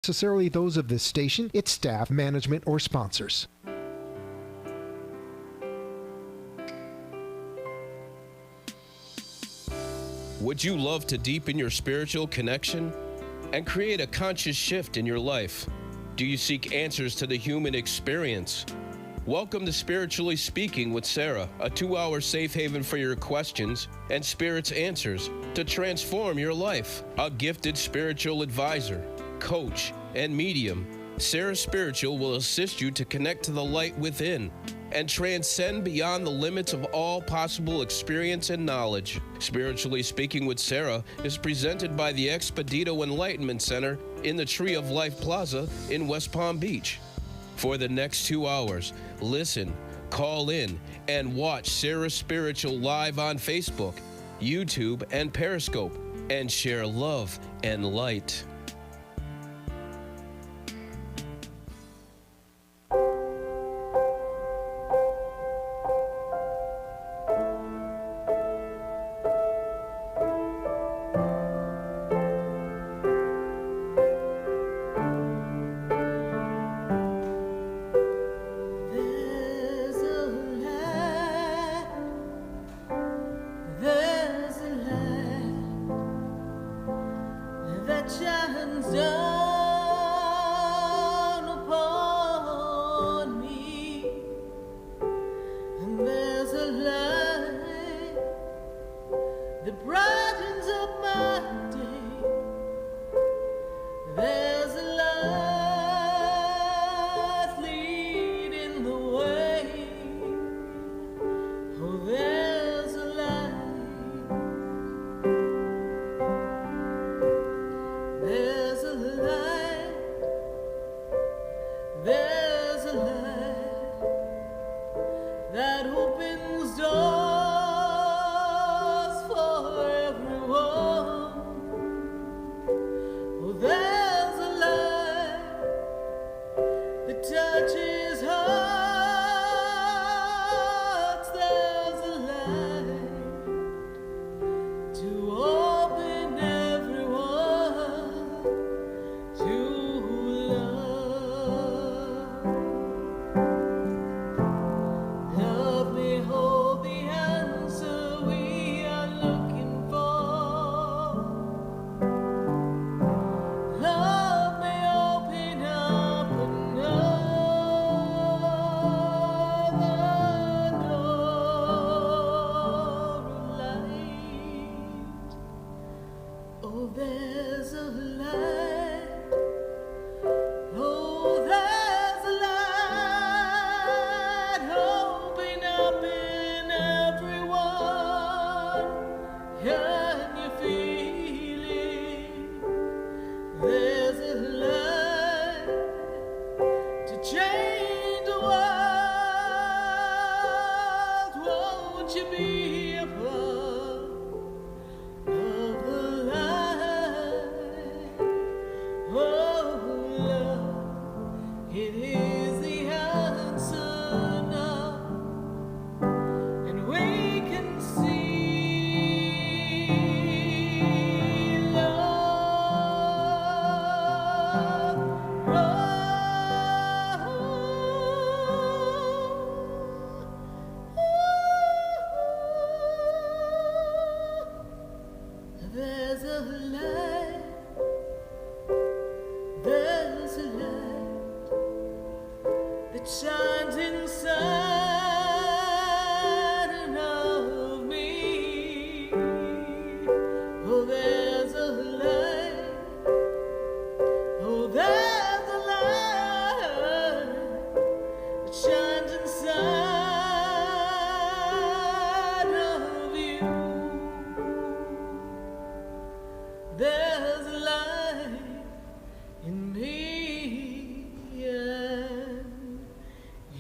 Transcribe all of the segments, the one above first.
necessarily those of this station, its staff, management, or sponsors. Would you love to deepen your spiritual connection and create a conscious shift in your life? Do you seek answers to the human experience? Welcome to Spiritually Speaking with Sarah, a 2-hour safe haven for your questions and Spirit's answers to transform your life. A gifted spiritual advisor, coach, and medium, Sarah Spiritual will assist you to connect to the light within and transcend beyond the limits of all possible experience and knowledge. Spiritually Speaking with Sarah is presented by the Expedito Enlightenment Center in the Tree of Life Plaza in West Palm Beach. For the next 2 hours, listen, call in, and watch Sarah Spiritual live on Facebook, YouTube, and Periscope, and share love and light.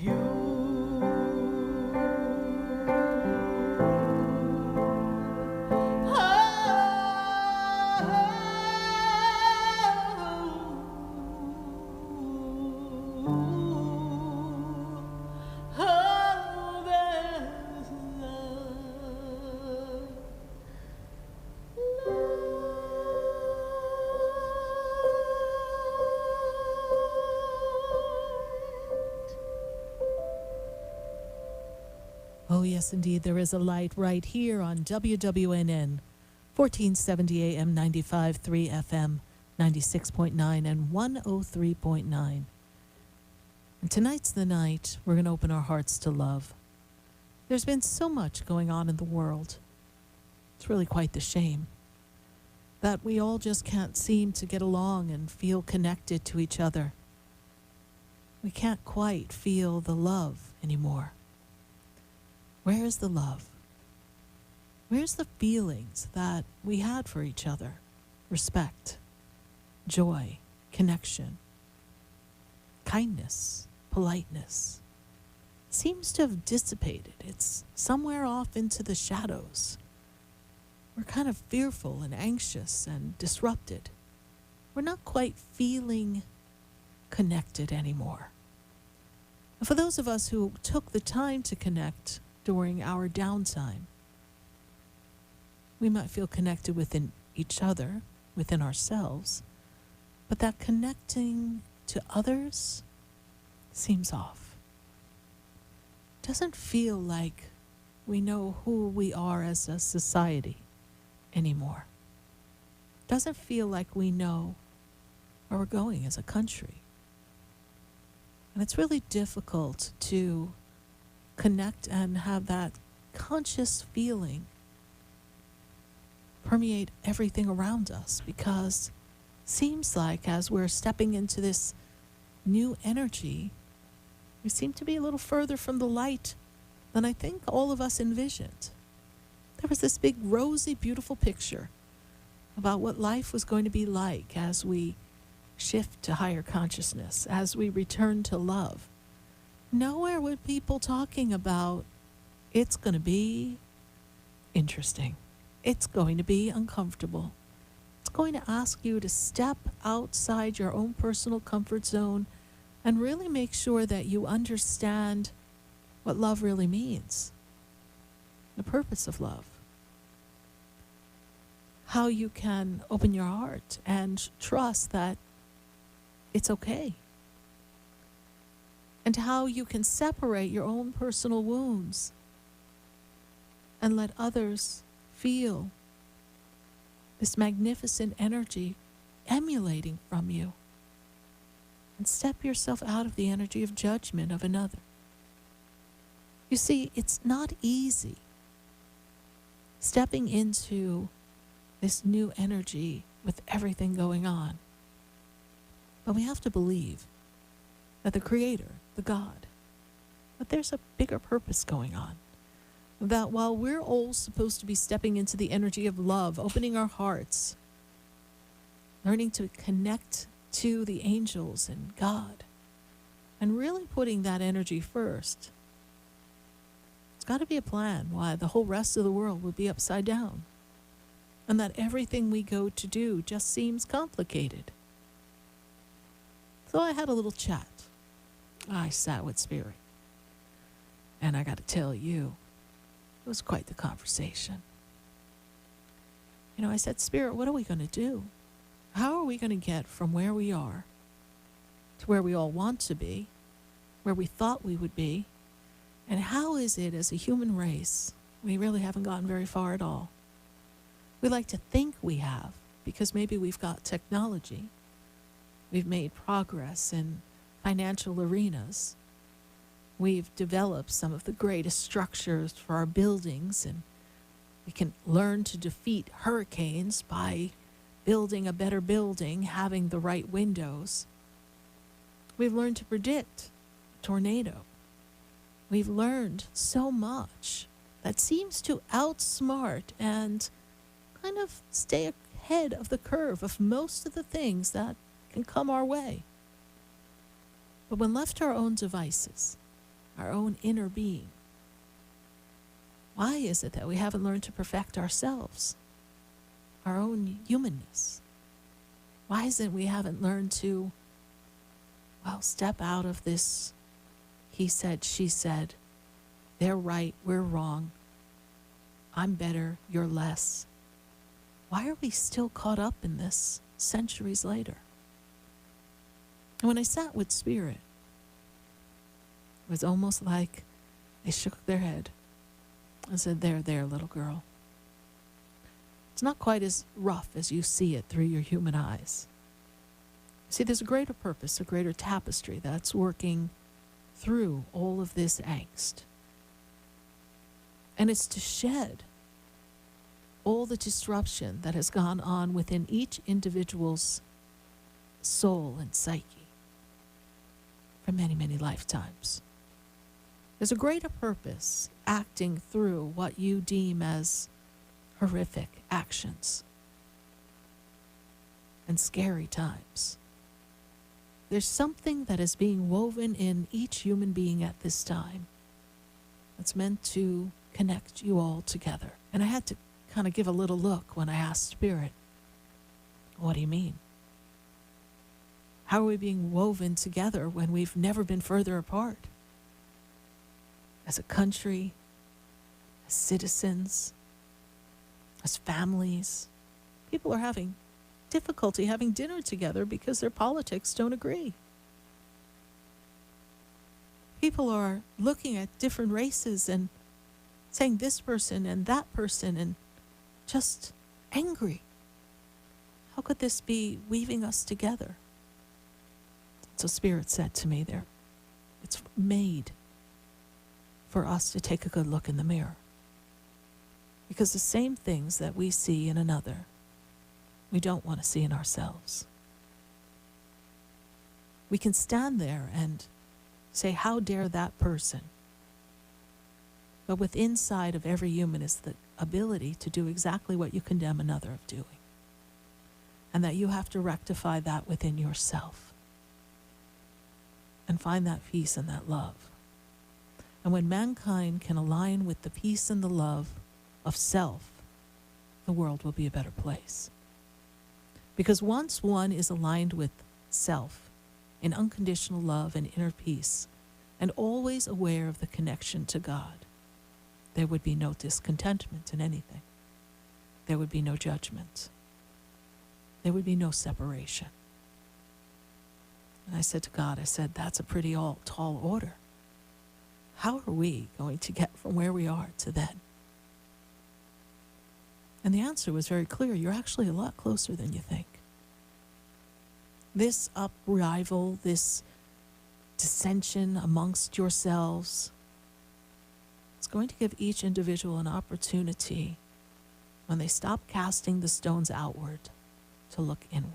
You Oh, yes, indeed, there is a light right here on WWNN, 1470 AM, 95.3 FM, 96.9 and 103.9. And tonight's the night we're going to open our hearts to love. There's been so much going on in the world. It's really quite the shame that we all just can't seem to get along and feel connected to each other. We can't quite feel the love anymore. Where is the love? Where's the feelings that we had for each other? Respect, joy, connection, kindness, politeness. It seems to have dissipated. It's somewhere off into the shadows. We're kind of fearful and anxious and disrupted. We're not quite feeling connected anymore. And for those of us who took the time to connect during our downtime, we might feel connected within each other, within ourselves, but that connecting to others seems off. Doesn't feel like we know who we are as a society anymore. Doesn't feel like we know where we're going as a country. And it's really difficult to connect and have that conscious feeling permeate everything around us, because it seems like as we're stepping into this new energy, we seem to be a little further from the light than I think all of us envisioned. There was this big, rosy, beautiful picture about what life was going to be like as we shift to higher consciousness, as we return to love. Nowhere were people talking about it's going to be interesting. It's going to be uncomfortable. It's going to ask you to step outside your own personal comfort zone and really make sure that you understand what love really means, the purpose of love, how you can open your heart and trust that it's okay, and how you can separate your own personal wounds and let others feel this magnificent energy emanating from you, and step yourself out of the energy of judgment of another. You see, it's not easy stepping into this new energy with everything going on. But we have to believe that the Creator, the God, that there's a bigger purpose going on. That while we're all supposed to be stepping into the energy of love, opening our hearts, learning to connect to the angels and God, and really putting that energy first, it's got to be a plan why the whole rest of the world would be upside down, and that everything we go to do just seems complicated. So I had a little chat. I sat with Spirit, and I got to tell you, it was quite the conversation. You know, I said, Spirit, what are we going to do? How are we going to get from where we are to where we all want to be, where we thought we would be? And how is it as a human race, we really haven't gotten very far at all? We like to think we have, because maybe we've got technology. We've made progress in financial arenas. We've developed some of the greatest structures for our buildings, and we can learn to defeat hurricanes by building a better building, having the right windows. We've learned to predict a tornado. We've learned so much that seems to outsmart and kind of stay ahead of the curve of most of the things that can come our way. But when left to our own devices, our own inner being, why is it that we haven't learned to perfect ourselves, our own humanness? Why is it we haven't learned to, step out of this he said, she said, they're right, we're wrong, I'm better, you're less? Why are we still caught up in this centuries later? And when I sat with Spirit, it was almost like they shook their head I said, there, little girl. It's not quite as rough as you see it through your human eyes. See, there's a greater purpose, a greater tapestry that's working through all of this angst. And it's to shed all the disruption that has gone on within each individual's soul and psyche for many, many lifetimes. There's a greater purpose acting through what you deem as horrific actions and scary times. There's something that is being woven in each human being at this time that's meant to connect you all together. And I had to kind of give a little look when I asked Spirit, what do you mean? How are we being woven together when we've never been further apart? As a country, as citizens, as families, people are having difficulty having dinner together because their politics don't agree. People are looking at different races and saying this person and that person and just angry. How could this be weaving us together? So Spirit said to me there, it's made for us to take a good look in the mirror. Because the same things that we see in another, we don't want to see in ourselves. We can stand there and say, how dare that person? But within inside of every human is the ability to do exactly what you condemn another of doing. And that you have to rectify that within yourself. And find that peace and that love. And when mankind can align with the peace and the love of self, the world will be a better place. Because once one is aligned with self in unconditional love and inner peace, and always aware of the connection to God, there would be no discontentment in anything. There would be no judgment. There would be no separation. And I said to God, I said, that's a pretty tall order. How are we going to get from where we are to then? And the answer was very clear. You're actually a lot closer than you think. This uprisal, this dissension amongst yourselves, is going to give each individual an opportunity when they stop casting the stones outward to look inward.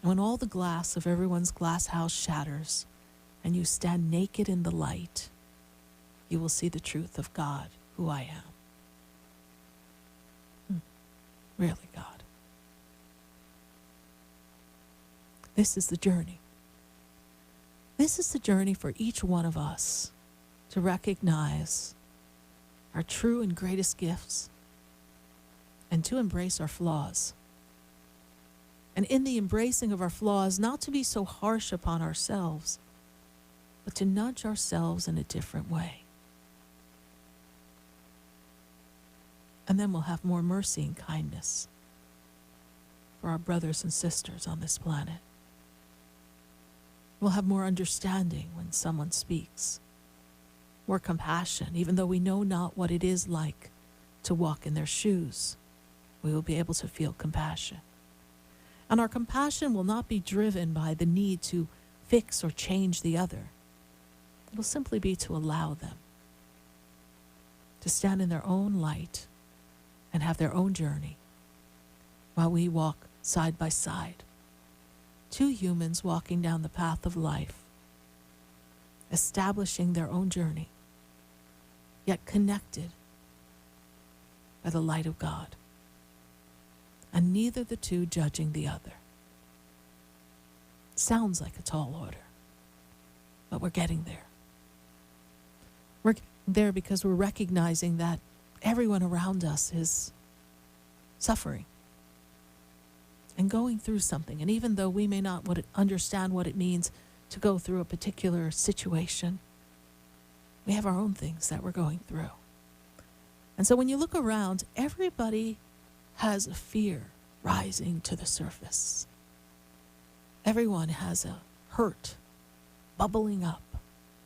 And when all the glass of everyone's glass house shatters and you stand naked in the light, you will see the truth of God, who I am. Really, God. This is the journey. This is the journey for each one of us to recognize our true and greatest gifts and to embrace our flaws. And in the embracing of our flaws, not to be so harsh upon ourselves, but to nudge ourselves in a different way. And then we'll have more mercy and kindness for our brothers and sisters on this planet. We'll have more understanding when someone speaks, more compassion, even though we know not what it is like to walk in their shoes. We will be able to feel compassion. And our compassion will not be driven by the need to fix or change the other. It will simply be to allow them to stand in their own light and have their own journey while we walk side by side. Two humans walking down the path of life, establishing their own journey, yet connected by the light of God, and neither the two judging the other. Sounds like a tall order, but we're getting there. We're getting there because we're recognizing that everyone around us is suffering and going through something. And even though we may not understand what it means to go through a particular situation, we have our own things that we're going through. And so when you look around, everybody has a fear rising to the surface. Everyone has a hurt bubbling up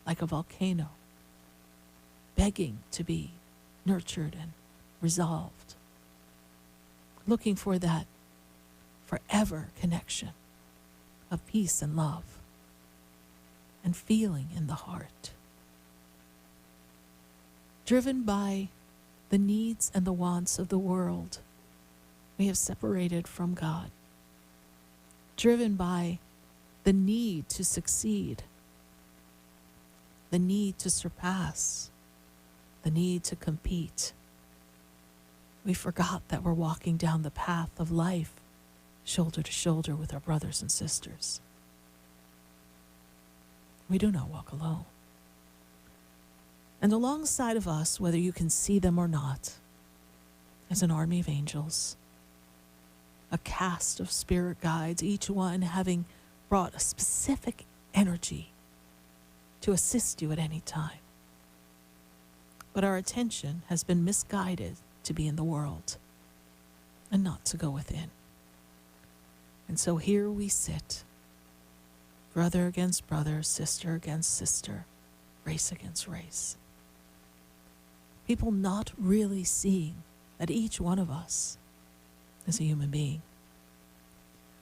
like a volcano, begging to be nurtured and resolved, looking for that forever connection of peace and love and feeling in the heart, driven by the needs and the wants of the world. We have separated from God, driven by the need to succeed, the need to surpass, the need to compete. We forgot that we're walking down the path of life shoulder to shoulder with our brothers and sisters. We do not walk alone. And alongside of us, whether you can see them or not, is an army of angels, a cast of spirit guides, each one having brought a specific energy to assist you at any time. But our attention has been misguided to be in the world and not to go within. And so here we sit, brother against brother, sister against sister, race against race. People not really seeing that each one of us is a human being,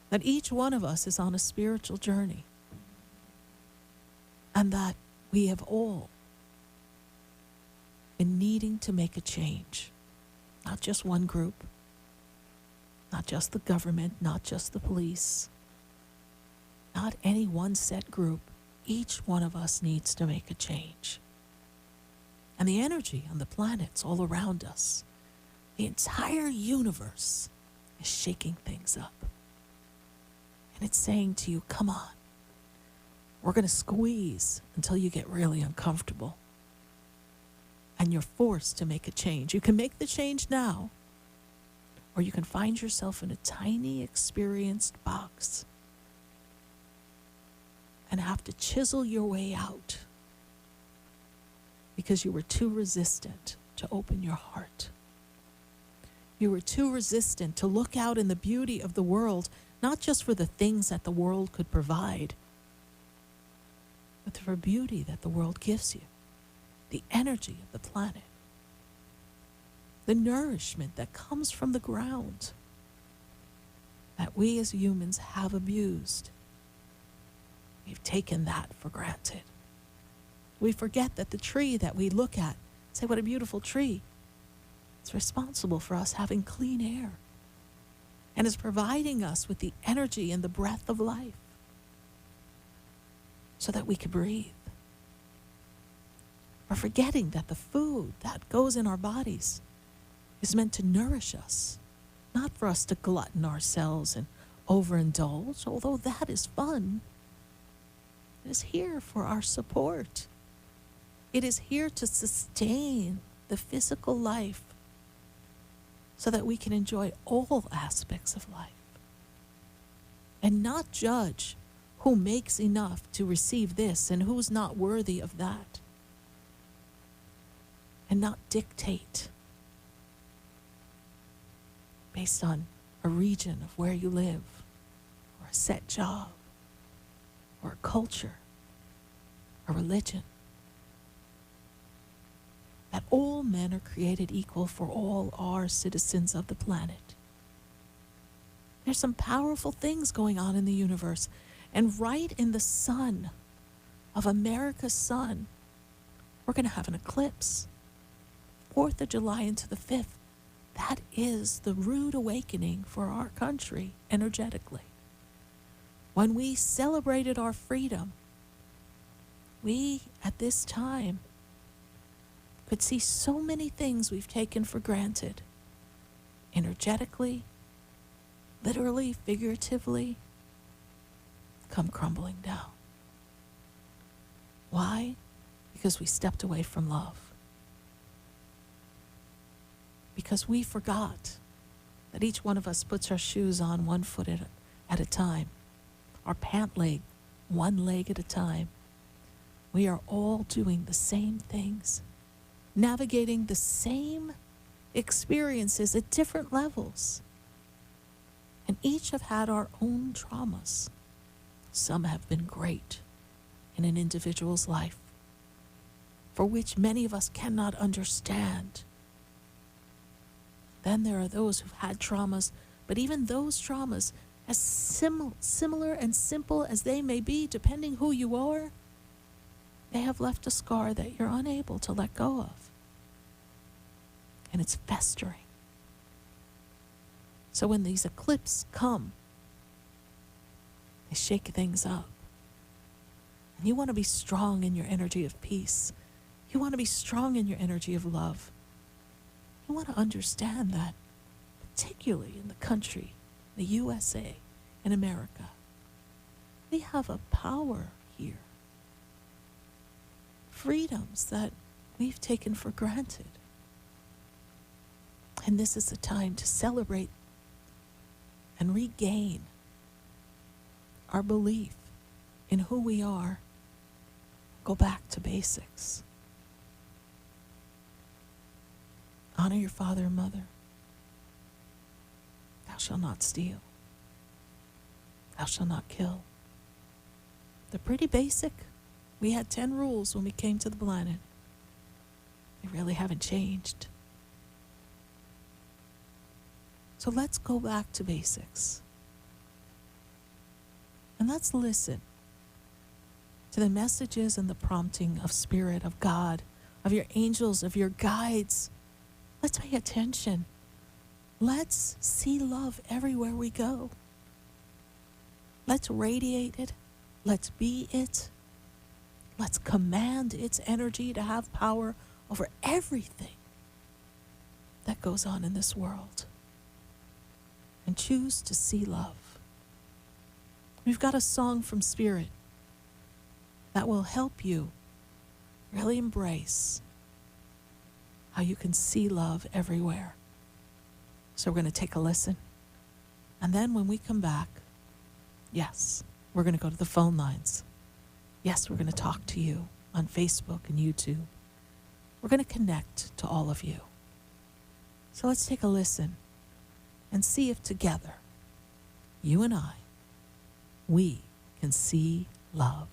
that each one of us is on a spiritual journey, and that we have all been needing to make a change. Not just one group, not just the government, not just the police, not any one set group. Each one of us needs to make a change. And the energy on the planets all around us, the entire universe is shaking things up. And it's saying to you, come on, we're going to squeeze until you get really uncomfortable. And you're forced to make a change. You can make the change now, or you can find yourself in a tiny experienced box and have to chisel your way out because you were too resistant to open your heart. You were too resistant to look out in the beauty of the world, not just for the things that the world could provide, but for beauty that the world gives you. The energy of the planet, the nourishment that comes from the ground that we as humans have abused. We've taken that for granted. We forget that the tree that we look at, say, what a beautiful tree, it's responsible for us having clean air and is providing us with the energy and the breath of life so that we can breathe. We're forgetting that the food that goes in our bodies is meant to nourish us, not for us to glutton ourselves and overindulge, although that is fun. It is here for our support. It is here to sustain the physical life so that we can enjoy all aspects of life and not judge who makes enough to receive this and who's not worthy of that. And not dictate based on a region of where you live, or a set job, or a culture, a religion. That all men are created equal, for all are citizens of the planet. There's some powerful things going on in the universe, and right in the sun of America's sun, we're going to have an eclipse. 4th of July into the 5th, that is the rude awakening for our country energetically. When we celebrated our freedom, we at this time could see so many things we've taken for granted, energetically, literally, figuratively, come crumbling down. Why? Because we stepped away from love. Because we forgot that each one of us puts our shoes on one foot at a time, our pant leg, one leg at a time. We are all doing the same things, navigating the same experiences at different levels. And each have had our own traumas. Some have been great in an individual's life. for which many of us cannot understand. Then there are those who've had traumas, but even those traumas, as similar and simple as they may be, depending who you are, they have left a scar that you're unable to let go of. And it's festering. So when these eclipses come, they shake things up. And you want to be strong in your energy of peace. You want to be strong in your energy of love. You want to understand that, particularly in the country, the USA, in America, we have a power here. Freedoms that we've taken for granted. And this is the time to celebrate and regain our belief in who we are. Go back to basics. Honor your father and mother. Thou shalt not steal. Thou shalt not kill. They're pretty basic. We had 10 rules when we came to the planet. They really haven't changed. So let's go back to basics. And let's listen to the messages and the prompting of Spirit, of God, of your angels, of your guides. Let's pay attention. Let's see love everywhere we go. Let's radiate it. Let's be it. Let's command its energy to have power over everything that goes on in this world. And choose to see love. We've got a song from Spirit that will help you really embrace how you can see love everywhere. So we're going to take a listen. And then when we come back, yes, we're going to go to the phone lines. Yes, we're going to talk to you on Facebook and YouTube. We're going to connect to all of you. So let's take a listen and see if together, you and I, we can see love.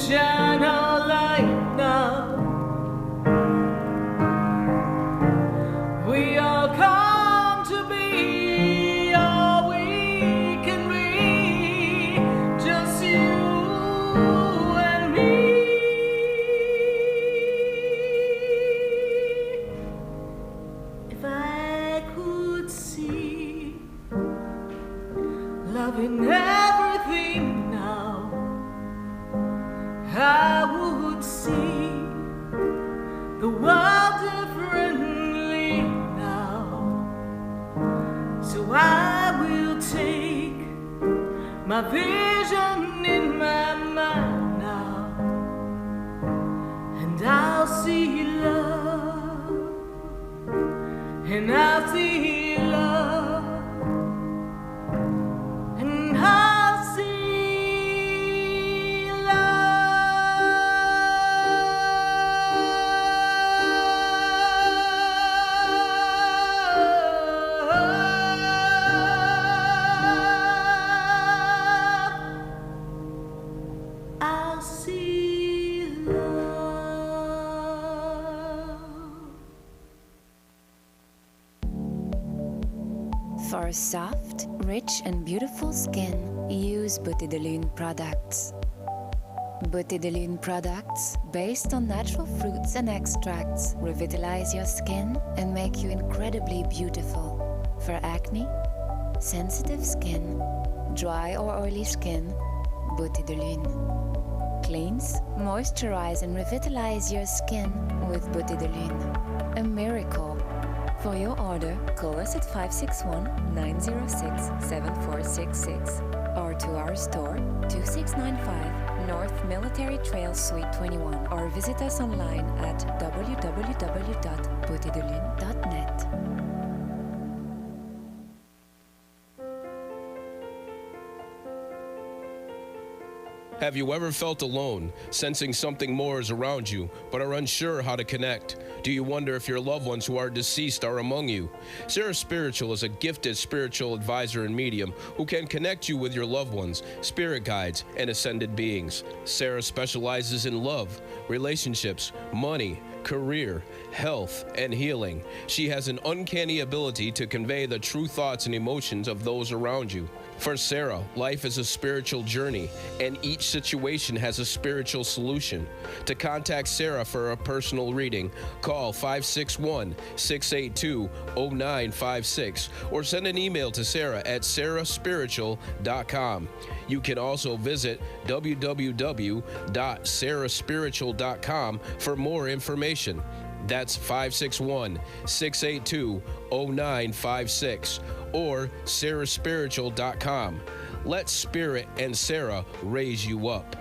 shine our light now. We all come to be all we can be, just you and me. If I could see love in everything now, I would see the world differently now. So I will take my vision in my mind now, and I'll see love, and I'll see love, and I'll see I'll see love. For a soft, rich and beautiful skin, use Beauté de Lune products. Beauté de Lune products, based on natural fruits and extracts, revitalize your skin and make you incredibly beautiful. For acne, sensitive skin, dry or oily skin, Beauté de Lune. Cleanse, moisturize and revitalize your skin with Beauté de Lune. A miracle. For your order, call us at 561-906-7466 or to our store, 2695 North Military Trail Suite 21, or visit us online at www.beautédelune.net. Have you ever felt alone, sensing something more is around you, but are unsure how to connect? Do you wonder if your loved ones who are deceased are among you? Sarah Spiritual is a gifted spiritual advisor and medium who can connect you with your loved ones, spirit guides, and ascended beings. Sarah specializes in love, relationships, money, career, health, and healing. She has an uncanny ability to convey the true thoughts and emotions of those around you. For Sarah, life is a spiritual journey, and each situation has a spiritual solution. To contact Sarah for a personal reading, call 561-682-0956 or send an email to Sarah at sarahspiritual.com. You can also visit www.sarahspiritual.com for more information. That's 561-682-0956 or sarahspiritual.com. Let Spirit and Sarah raise you up.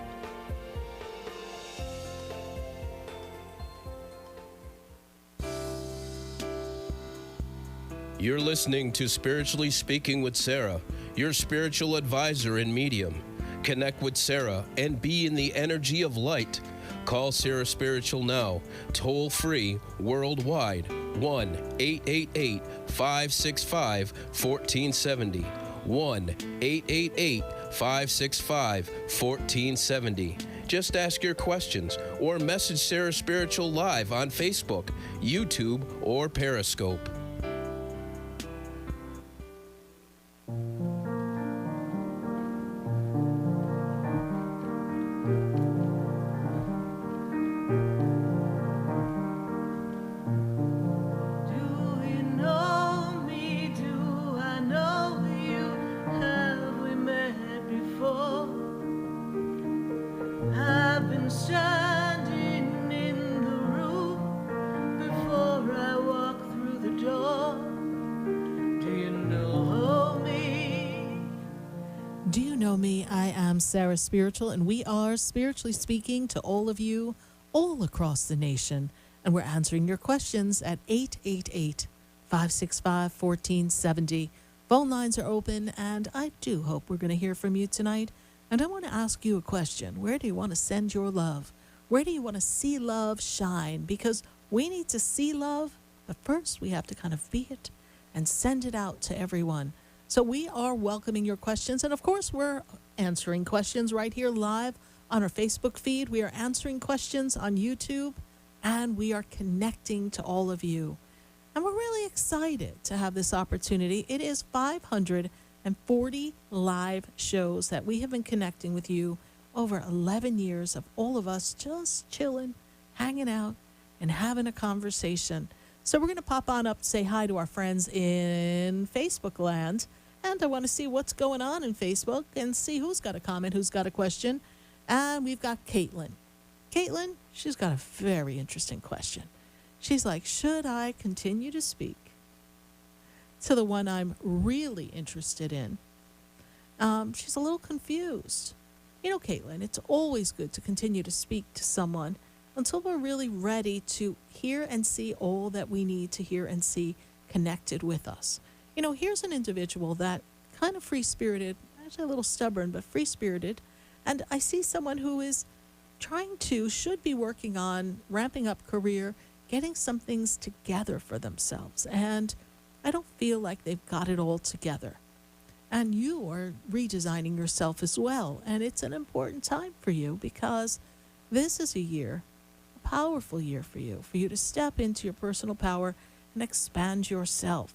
You're listening to Spiritually Speaking with Sarah, your spiritual advisor and medium. Connect with Sarah and be in the energy of light. Call Sarah Spiritual now, toll free, worldwide, 1-888-565-1470. 1-888-565-1470. Just ask your questions or message Sarah Spiritual live on Facebook, YouTube, or Periscope. Standing in the room before I walk through the door. Do you know me? Do you know me? I am Sarah Spiritual, and we are spiritually speaking to all of you all across the nation. And we're answering your questions at 888-565-1470. Phone lines are open, and I do hope we're going to hear from you tonight. And I want to ask you a question. Where do you want to send your love? Where do you want to see love shine? Because we need to see love, but first we have to kind of be it and send it out to everyone. So we are welcoming your questions. And of course, we're answering questions right here live on our Facebook feed. We are answering questions on YouTube, and we are connecting to all of you. And we're really excited to have this opportunity. It is 540 live shows that we have been connecting with you over 11 years of all of us just chilling, hanging out, and having a conversation. So we're going to pop on up, say hi to our friends in Facebook land. And I want to see what's going on in Facebook and see who's got a comment, who's got a question. And we've got Caitlin. Caitlin, she's got a very interesting question. She's like, should I continue to speak to the one I'm really interested in? She's a little confused. You know, Caitlin, it's always good to continue to speak to someone until we're really ready to hear and see all that we need to hear and see connected with us. You know, here's an individual that kind of free-spirited, actually a little stubborn, but free-spirited. And I see someone who is should be working on ramping up career, getting some things together for themselves. And I don't feel like they've got it all together. And you are redesigning yourself as well. And it's an important time for you because this is a powerful year for you to step into your personal power and expand yourself.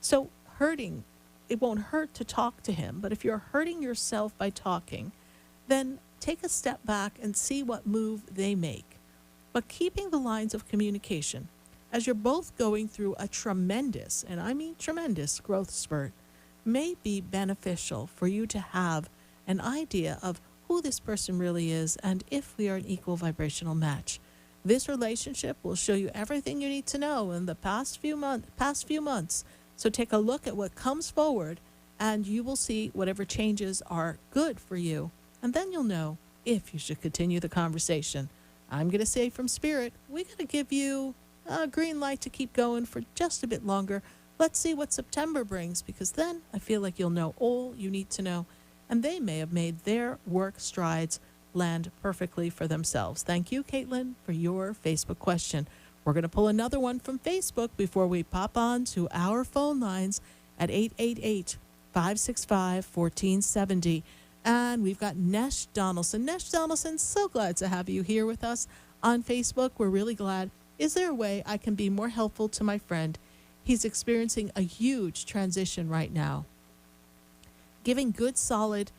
So it won't hurt to talk to him, but if you're hurting yourself by talking, then take a step back and see what move they make. But keeping the lines of communication, as you're both going through a tremendous, and I mean tremendous, growth spurt, may be beneficial for you to have an idea of who this person really is and if we are an equal vibrational match. This relationship will show you everything you need to know in the past few months. So take a look at what comes forward and you will see whatever changes are good for you. And then you'll know if you should continue the conversation. I'm going to say from Spirit, we got to give you a green light to keep going for just a bit longer. Let's see what September brings, because then I feel like you'll know all you need to know. And they may have made their work strides land perfectly for themselves. Thank you, Caitlin, for your Facebook question. We're going to pull another one from Facebook before we pop on to our phone lines at 888-565-1470. And we've got Nesh Donaldson. Nesh Donaldson, so glad to have you here with us on Facebook. We're really glad. Is there a way I can be more helpful to my friend? He's experiencing a huge transition right now. Giving good, solid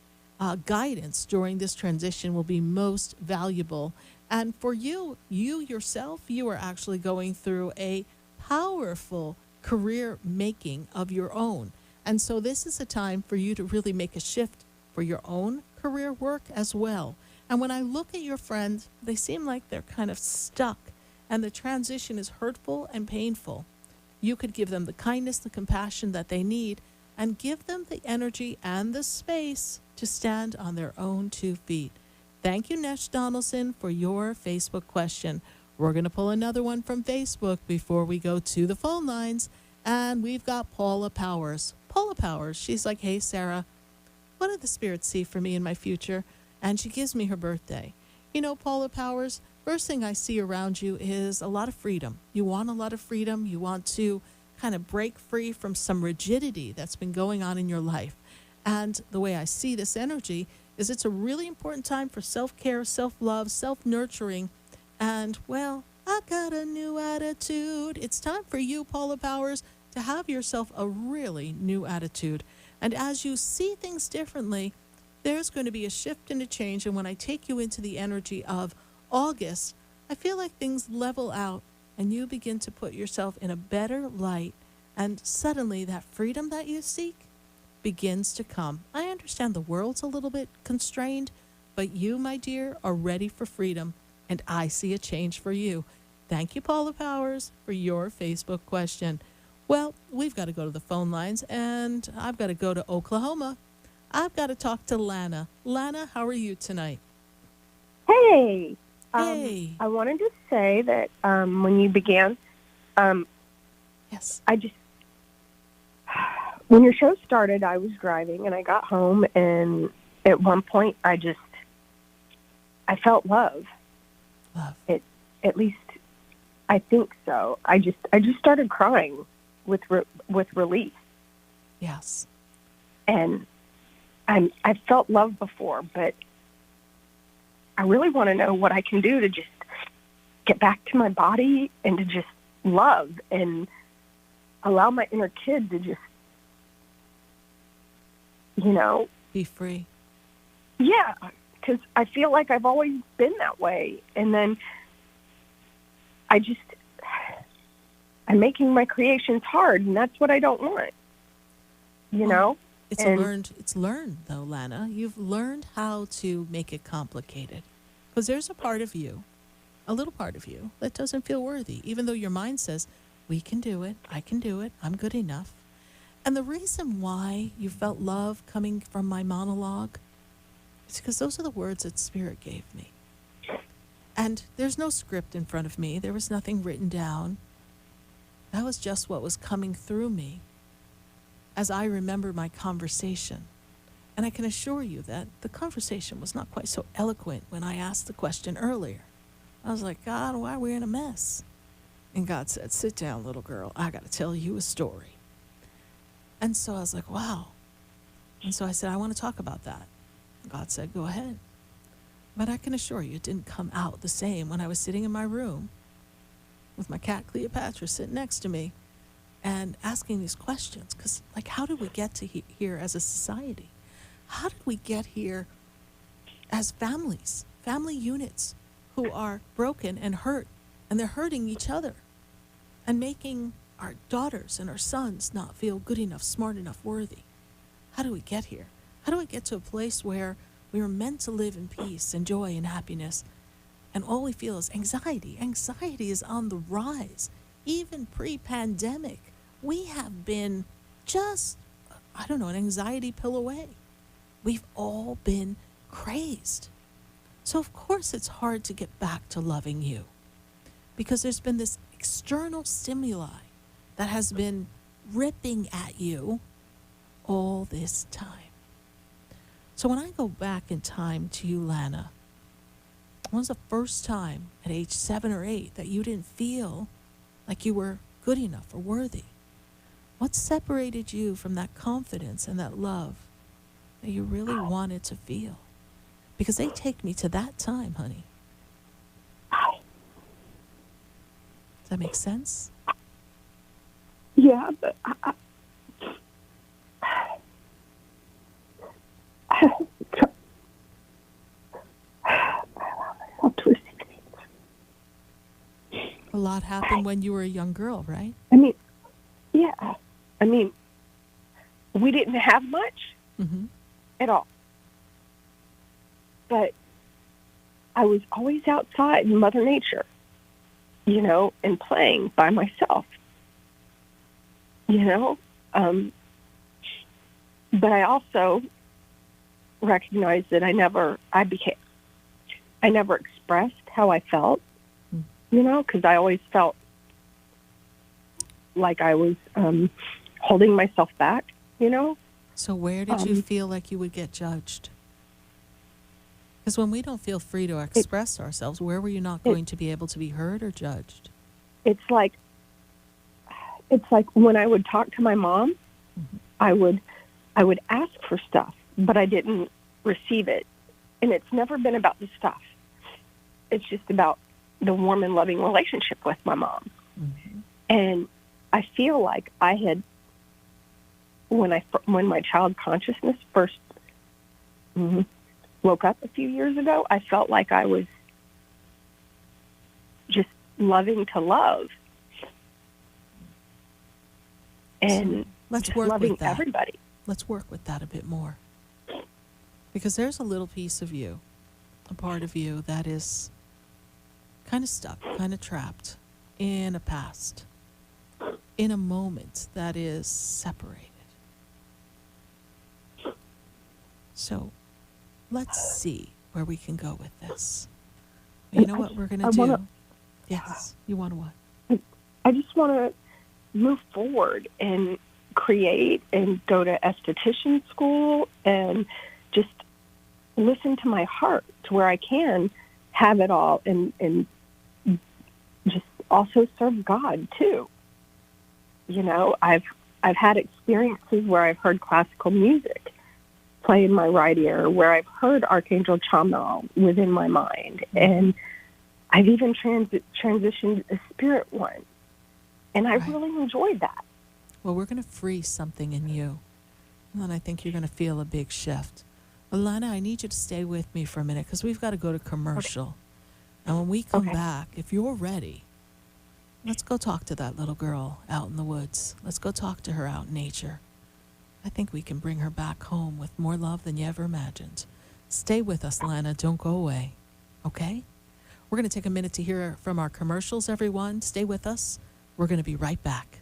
guidance during this transition will be most valuable. And for you yourself, you are actually going through a powerful career making of your own. And so this is a time for you to really make a shift for your own career work as well. And when I look at your friends, they seem like they're kind of stuck and the transition is hurtful and painful. You could give them the kindness, the compassion that they need, and give them the energy and the space to stand on their own 2 feet. Thank you, Nesh Donaldson, for your Facebook question. We're going to pull another one from Facebook before we go to the phone lines. And we've got Paula Powers. Paula Powers, she's like, hey, Sarah, what do the spirits see for me in my future? And she gives me her birthday. You know, Paula Powers, first thing I see around you is a lot of freedom. You want a lot of freedom. You want to kind of break free from some rigidity that's been going on in your life. And the way I see this energy is it's a really important time for self-care, self-love, self-nurturing. And, well, I got a new attitude. It's time for you, Paula Powers, to have yourself a really new attitude. And as you see things differently, there's going to be a shift and a change. And when I take you into the energy of August, I feel like things level out and you begin to put yourself in a better light. And suddenly that freedom that you seek begins to come. I understand the world's a little bit constrained, but you, my dear, are ready for freedom. And I see a change for you. Thank you, Paula Powers, for your Facebook question. Well, we've got to go to the phone lines, and I've got to go to Oklahoma. I've got to talk to Lana. Lana, how are you tonight? Hey. Hey. I wanted to say that when you began, Yes. When your show started, I was driving, and I got home, and at one point, I felt love. Love. At least, I think so. I just started crying with relief. Yes. And I felt love before, but I really want to know what I can do to just get back to my body and to just love and allow my inner kid to just, Be free. yeah, because I feel like I've always been that way. And then I'm making my creations hard, and that's what I don't want, It's learned though, Lana. You've learned how to make it complicated. Because there's a part of you, a little part of you, that doesn't feel worthy, even though your mind says, we can do it, I can do it, I'm good enough. And the reason why you felt love coming from my monologue is because those are the words that Spirit gave me. And there's no script in front of me. There was nothing written down. That was just what was coming through me as I remember my conversation. And I can assure you that the conversation was not quite so eloquent when I asked the question earlier. I was like, God, why are we in a mess? And God said, sit down, little girl. I got to tell you a story. And so I was like, wow. And so I said, I want to talk about that. God said, go ahead. But I can assure you it didn't come out the same when I was sitting in my room with my cat Cleopatra sitting next to me and asking these questions. Because, like, how did we get to here as a society? How did we get here as families, family units who are broken and hurt, and they're hurting each other and making our daughters and our sons not feel good enough, smart enough, worthy? How do we get here? How do we get to a place where we were meant to live in peace and joy and happiness, and all we feel is anxiety? Anxiety is on the rise. Even pre-pandemic, we have been just, an anxiety pill away. We've all been crazed. So of course it's hard to get back to loving you, because there's been this external stimuli that has been ripping at you all this time. So when I go back in time to you, Lana, when was the first time at age 7 or 8 that you didn't feel like you were good enough or worthy? What separated you from that confidence and that love that you really wanted to feel? Because they take me to that time, honey. Does that make sense? Yeah, but A lot happened when you were a young girl, right? Yeah. We didn't have much at all. But I was always outside in Mother Nature, and playing by myself, But I also recognized that I never expressed how I felt, because I always felt like I was holding myself back, So where did you feel like you would get judged? Because when we don't feel free to express ourselves, where were you not going to be able to be heard or judged? It's like when I would talk to my mom, I would ask for stuff, but I didn't receive it. And it's never been about the stuff. It's just about the warm and loving relationship with my mom. And I feel like I had, when my child consciousness first woke up a few years ago, I felt like I was just loving to love. And let's just work loving with that. everybody. Let's work with that a bit more. Because there's a little piece of you, a part of you that is kind of stuck, kind of trapped in a past, in a moment that is separated. So let's see where we can go with this. You know what we're going to do? Yes. You want to what? I just want to move forward and create and go to esthetician school and just listen to my heart to where I can have it all and just also serve God too. I've had experiences where I've heard classical music play in my right ear where I've heard Archangel Chamuel within my mind. And I've even transitioned a spirit one. And I really enjoyed that. Well, we're going to free something in you. And I think you're going to feel a big shift. Alana, I need you to stay with me for a minute because we've got to go to commercial. Okay. And when we come back, if you're ready, let's go talk to that little girl out in the woods. Let's go talk to her out in nature. I think we can bring her back home with more love than you ever imagined. Stay with us, Lana. Don't go away. Okay? We're going to take a minute to hear from our commercials, everyone. Stay with us. We're going to be right back.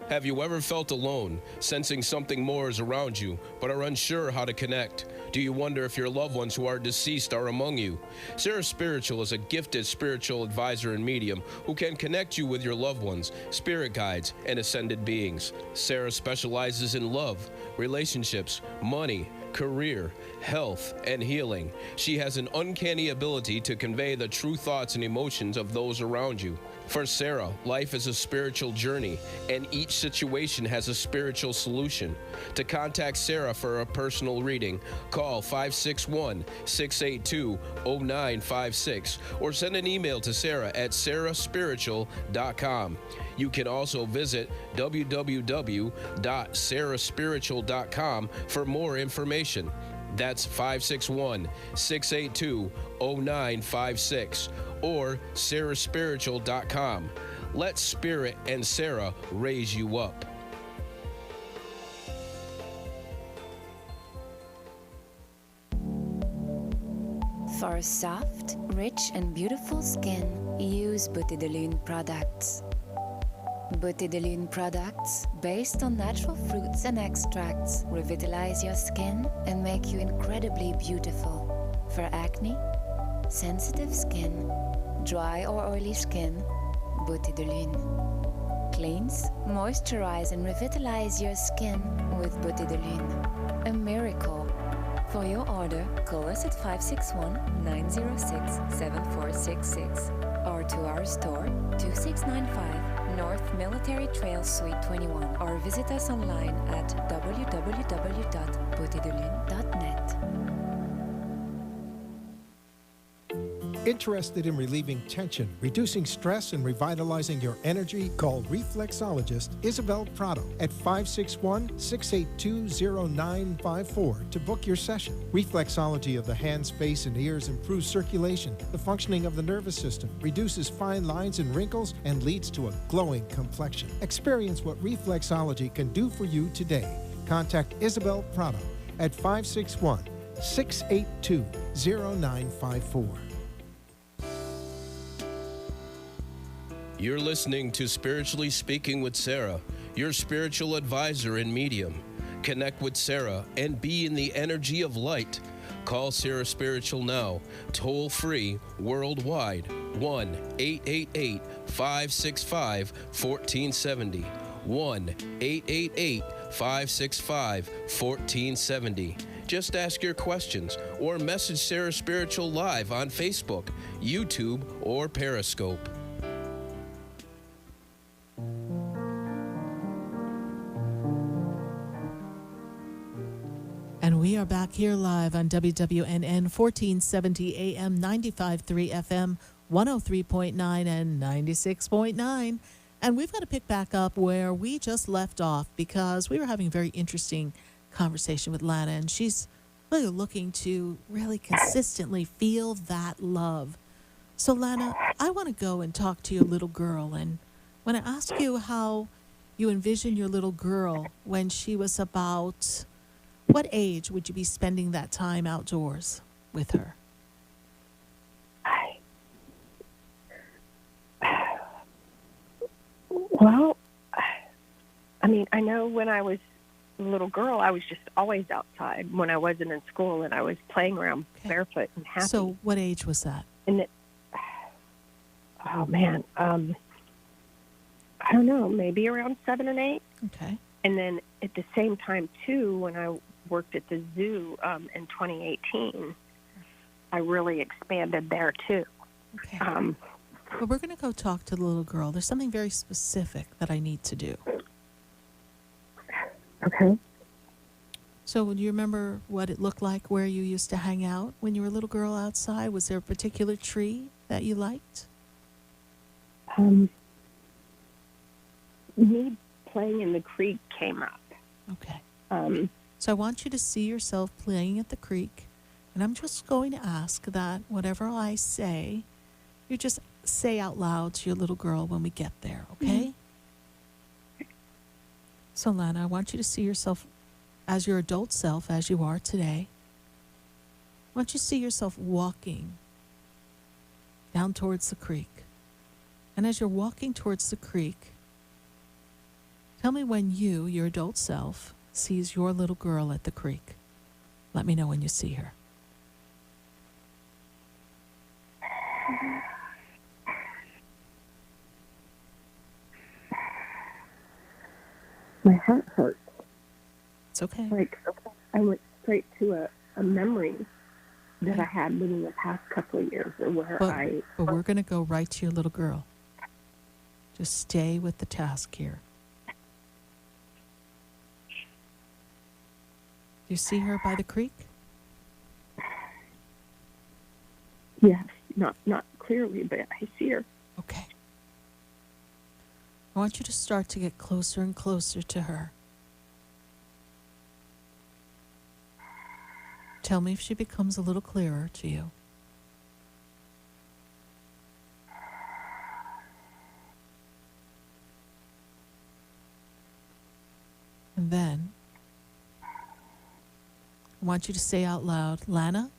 Have you ever felt alone, sensing something more is around you, but are unsure how to connect? Do you wonder if your loved ones who are deceased are among you? Sarah Spiritual is a gifted spiritual advisor and medium who can connect you with your loved ones, spirit guides, and ascended beings. Sarah specializes in love, relationships, money, career, health, and healing. She has an uncanny ability to convey the true thoughts and emotions of those around you. For Sarah, life is a spiritual journey, and each situation has a spiritual solution. To contact Sarah for a personal reading, call 561-682-0956 or send an email to Sarah at sarahspiritual.com. You can also visit www.sarahspiritual.com for more information. That's 561-682-0956 or sarahspiritual.com. Let Spirit and Sarah raise you up. For a soft, rich, and beautiful skin, use Beauté de Lune products. Beauté de Lune products, based on natural fruits and extracts, revitalize your skin and make you incredibly beautiful. For acne, sensitive skin, dry or oily skin, Beauté de Lune. Cleanse, moisturize, and revitalize your skin with Beauté de Lune. A miracle. For your order, call us at 561-906-7466 or to our store, 2695 North Military Trail Suite 21, or visit us online at www.beautédelune.net. Interested in relieving tension, reducing stress, and revitalizing your energy? Call reflexologist Isabel Prado at 561-682-0954 to book your session. Reflexology of the hands, face, and ears improves circulation, the functioning of the nervous system, reduces fine lines and wrinkles, and leads to a glowing complexion. Experience what reflexology can do for you today. Contact Isabel Prado at 561-682-0954. You're listening to Spiritually Speaking with Sarah, your spiritual advisor and medium. Connect with Sarah and be in the energy of light. Call Sarah Spiritual now, toll free, worldwide, 1-888-565-1470. 1-888-565-1470. Just ask your questions or message Sarah Spiritual live on Facebook, YouTube, or Periscope. And we are back here live on WWNN 1470 AM, 95.3 FM, 103.9 and 96.9. And we've got to pick back up where we just left off because we were having a very interesting conversation with Lana, and she's really looking to really consistently feel that love. So Lana, I want to go and talk to your little girl, and when I ask you how you envision your little girl when she was about, what age would you be spending that time outdoors with her? Well, I mean, I know when I was a little girl, I was just always outside when I wasn't in school, and I was playing around barefoot and happy. So what age was that? And oh, man, I don't know, maybe around 7 and 8. Okay. And then at the same time, too, when I worked at the zoo in 2018, I really expanded there, too. Okay. Um, Well, we're going to go talk to the little girl. There's something very specific that I need to do. okay. So, do you remember what it looked like where you used to hang out when you were a little girl outside? Was there a particular tree that you liked? Me playing in the creek came up. Okay. Um, So, I want you to see yourself playing at the creek. And I'm just going to ask that whatever I say, you just say out loud to your little girl when we get there, okay? So, Lana, I want you to see yourself as your adult self, as you are today. I want you to see yourself walking down towards the creek. And as you're walking towards the creek, tell me when you, your adult self, sees your little girl at the creek. Let me know when you see her. my heart hurts. It's okay. Like, I went straight to a memory that I had within the past couple of years where But we're going to go right to your little girl. Just stay with the task here. Do you see her by the creek? yes, not clearly, but I see her. Okay. I want you to start to get closer and closer to her. Tell me if she becomes a little clearer to you. And then I want you to say out loud, Lana.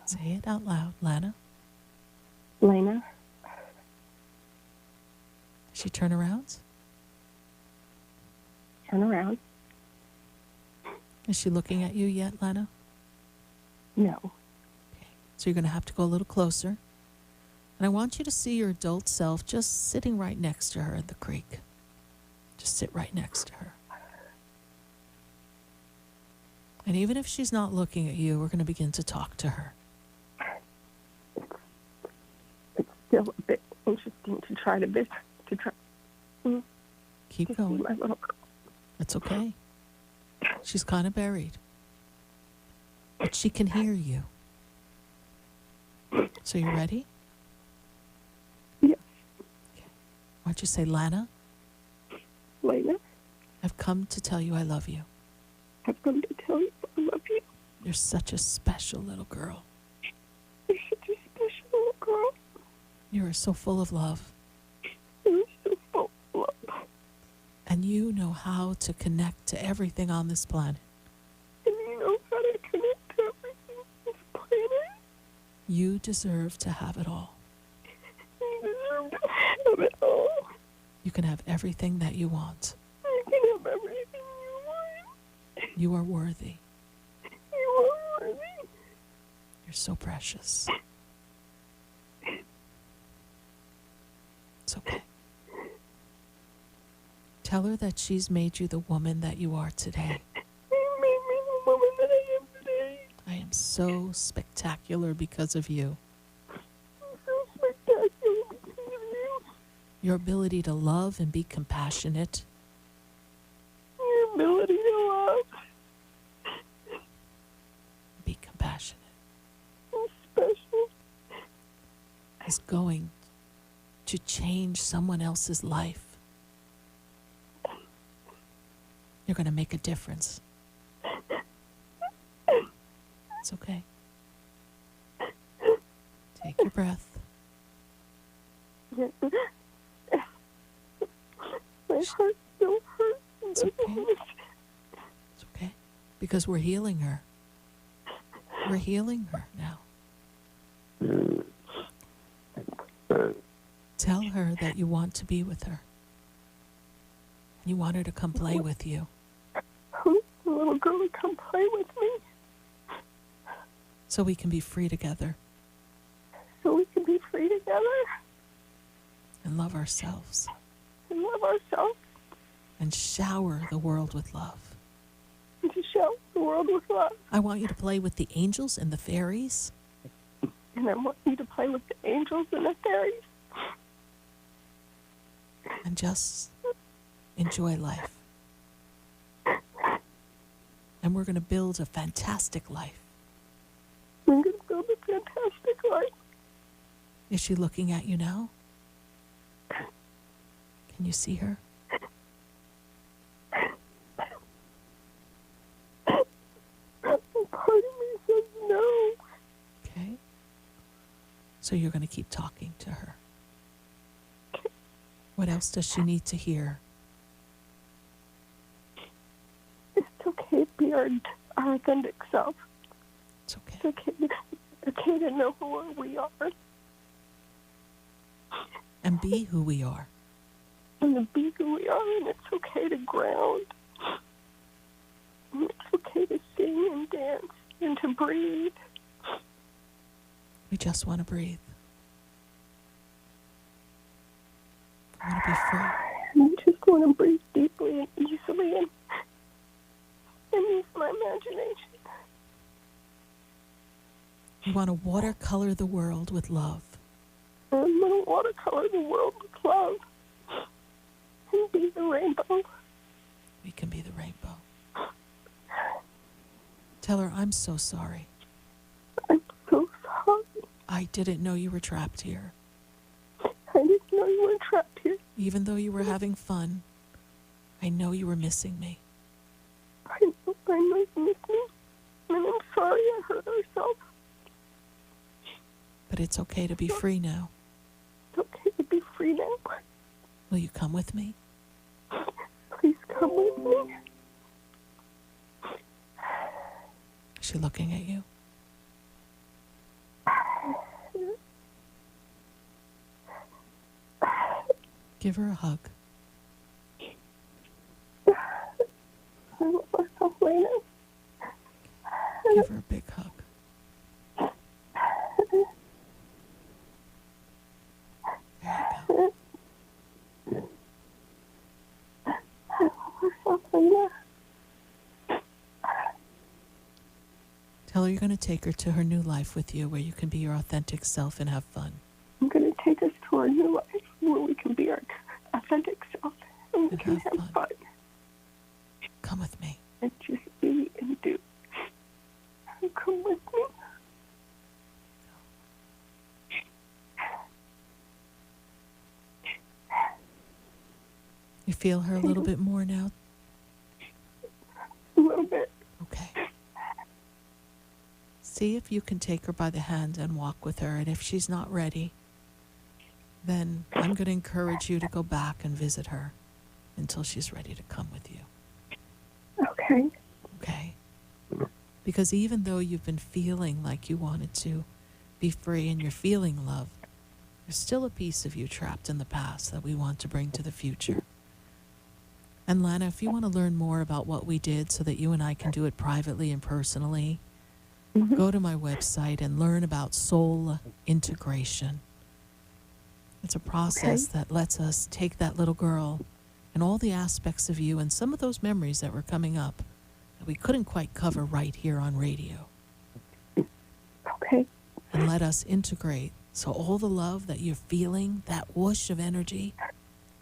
Say it out loud, Lana. Lena, Does she turn around? turn around. Is she looking at you yet, Lana? No. Okay. So you're going to have to go a little closer. And I want you to see your adult self just sitting right next to her at the creek. Just sit right next to her. And even if she's not looking at you, we're going to begin to talk to her. It's still a bit interesting to try Keep to see going. my little girl. It's okay. She's kind of buried. But she can hear you. So you ready? Yes. Why don't you say, Lana, Lena, I've come to tell you I love you. I've come to tell you I love you. You're such a special little girl. You're such a special little girl. You are so full of love. You're so full of love. And you know how to connect to everything on this planet. And you know how to connect to everything on this planet. You deserve to have it all. You deserve to have it all. You can have everything that you want. You can have everything you want. You are worthy. You are worthy. You're so precious. It's okay. Tell her that she's made you the woman that you are today. You made me the woman that I am today. I am so spectacular because of you. I'm so spectacular because of you. Your ability to love and be compassionate, Your ability to love be compassionate, is special. is going to change someone else's life. You're going to make a difference. It's okay. Take your breath. My heart still hurts. It's okay. It's okay. Because we're healing her. We're healing her now. Tell her that you want to be with her. You want her to come play with you. The little girl to come play with me So we can be free together so we can be free together and love ourselves and love ourselves and shower the world with love. and to show the the world with love. I want you to play with the angels and the fairies. And I want you to play with the angels and the fairies. And just enjoy life. And we're going to build a fantastic life. We're going to build a fantastic life. Is she looking at you now? Can you see her? Part of me says no. Okay. So you're going to keep talking to her. What else does she need to hear? It's okay to be our authentic self. It's okay. It's okay to know who we are. And be who we are. And to be who we are, and it's okay to ground. And it's okay to sing and dance and to breathe. We just want to breathe. I want to be free. And I just want to breathe deeply and easily and use my imagination. We want to watercolor the world with love. And I'm going to watercolor the world with love and be the rainbow. We can be the rainbow. Tell her, I'm so sorry. I'm so sorry. I didn't know you were trapped here. I didn't know you were trapped here. Even though you were having fun, I know you were missing me. I know you miss me. And I'm sorry I hurt ourselves. But it's okay to be free now. It's okay to be free now. Will you come with me? Please come with me. Is she looking at you? Give her a hug. I love myself right now. Give her a big hug. There you go. I love myself right now. Tell her you're going to take her to her new life with you where you can be your authentic self and have fun. I'm going to take us to our new life where we can be our authentic self and we And can have have fun Come with me. and just be and do. Come with me. You feel her a little bit more now? A little bit. Okay. See if you can take her by the hand and walk with her. And if she's not ready, then I'm going to encourage you to go back and visit her until she's ready to come with you. Okay. Okay? Because even though you've been feeling like you wanted to be free and you're feeling love, there's still a piece of you trapped in the past that we want to bring to the future. And Lana, if you want to learn more about what we did so that you and I can do it privately and personally, go to my website and learn about soul integration. It's a process that lets us take that little girl and all the aspects of you and some of those memories that were coming up that we couldn't quite cover right here on radio, Okay. and let us integrate. So all the love that you're feeling, that whoosh of energy,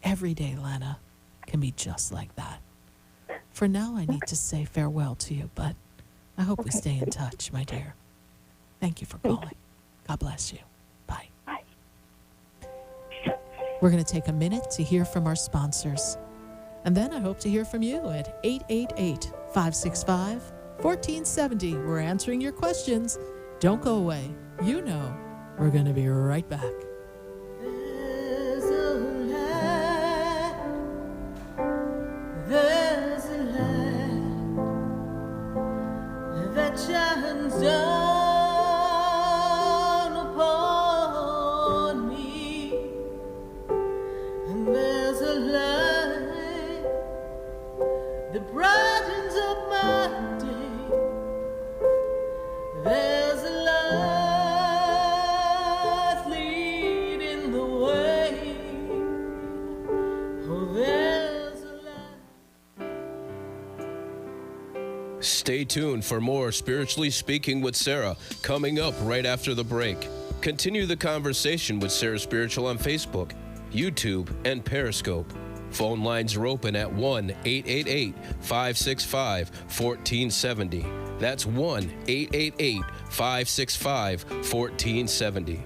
every day, Lana, can be just like that. For now, I need to say farewell to you, but I hope we stay in touch, my dear. Thank you for calling. God bless you. Bye. Bye. We're going to take a minute to hear from our sponsors. And then I hope to hear from you at 888-565-1470. We're answering your questions. Don't go away. You know we're going to be right back. There's a light that shines down upon me, and there's a light that brightens up my day. There's a light leading Stay tuned for more Spiritually Speaking with Sarah coming up right after the break. Continue the conversation with Sarah Spiritual on Facebook, YouTube, and Periscope. Phone lines are open at 1-888-565-1470. That's 1-888-565-1470.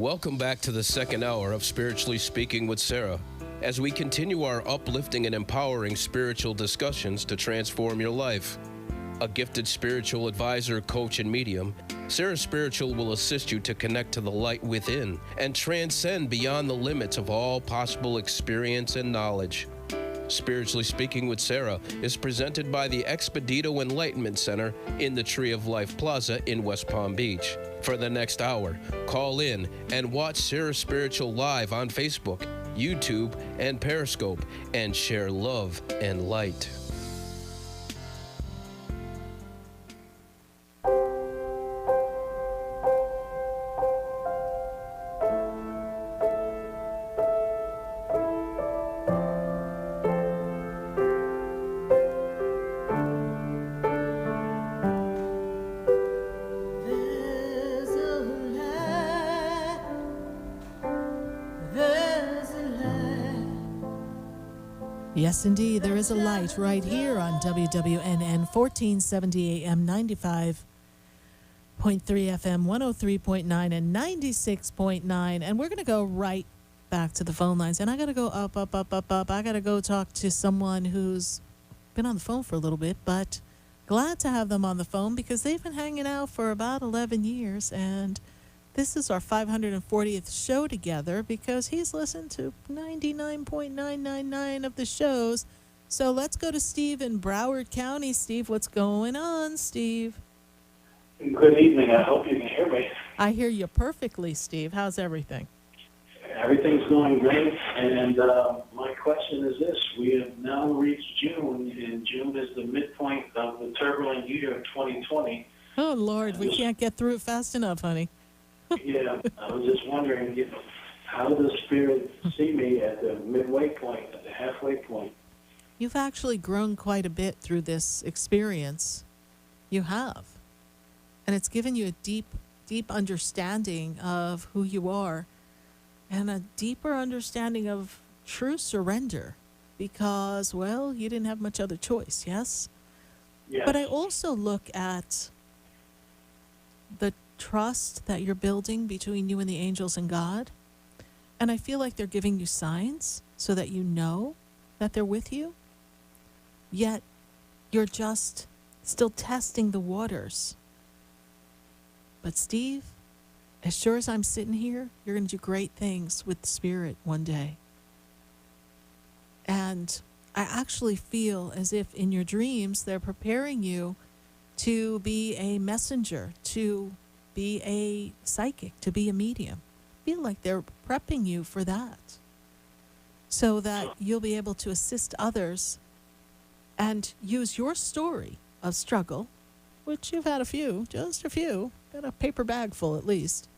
Welcome back to the second hour of Spiritually Speaking with Sarah, as we continue our uplifting and empowering spiritual discussions to transform your life. A gifted spiritual advisor, coach, and medium, Sarah Spiritual will assist you to connect to the light within and transcend beyond the limits of all possible experience and knowledge. Spiritually Speaking with Sarah is presented by the Expedito Enlightenment Center in the Tree of Life Plaza in West Palm Beach. For the next hour, call in and watch Sarah Spiritual live on Facebook, YouTube, and Periscope, and share love and light. There's a light, there's a light. Yes, indeed, there is a light right here on WWNN 1470 AM 95.3 FM 103.9 and 96.9. And we're going to go right back to the phone lines. And I got to go up. I got to go talk to someone who's been on the phone for a little bit, but glad to have them on the phone because they've been hanging out for about 11 years. And this is our 540th show together because he's listened to 99.999 of the shows. So let's go to Steve in Broward County. Steve, what's going on, Steve? Good evening. I hope you can hear me. I hear you perfectly, Steve. How's everything? Everything's going great. And my question is this. We have now reached June, and June is the midpoint of the turbulent year of 2020. Oh, Lord, we can't get through it fast enough, honey. Yeah, I was just wondering, how does Spirit see me at the midway point, at the halfway point? You've actually grown quite a bit through this experience. You have. And it's given you a deep, deep understanding of who you are and a deeper understanding of true surrender because, well, you didn't have much other choice, yes? Yes. But I also look at the trust that you're building between you and the angels and God. And I feel like they're giving you signs so that you know that they're with you. Yet you're just still testing the waters. But Steve, as sure as I'm sitting here, you're going to do great things with the Spirit one day. And I actually feel as if in your dreams they're preparing you to be a messenger, to be a psychic, to be a medium. I feel like they're prepping you for that so that you'll be able to assist others and use your story of struggle, which you've had a few, just a few, got a paper bag full at least.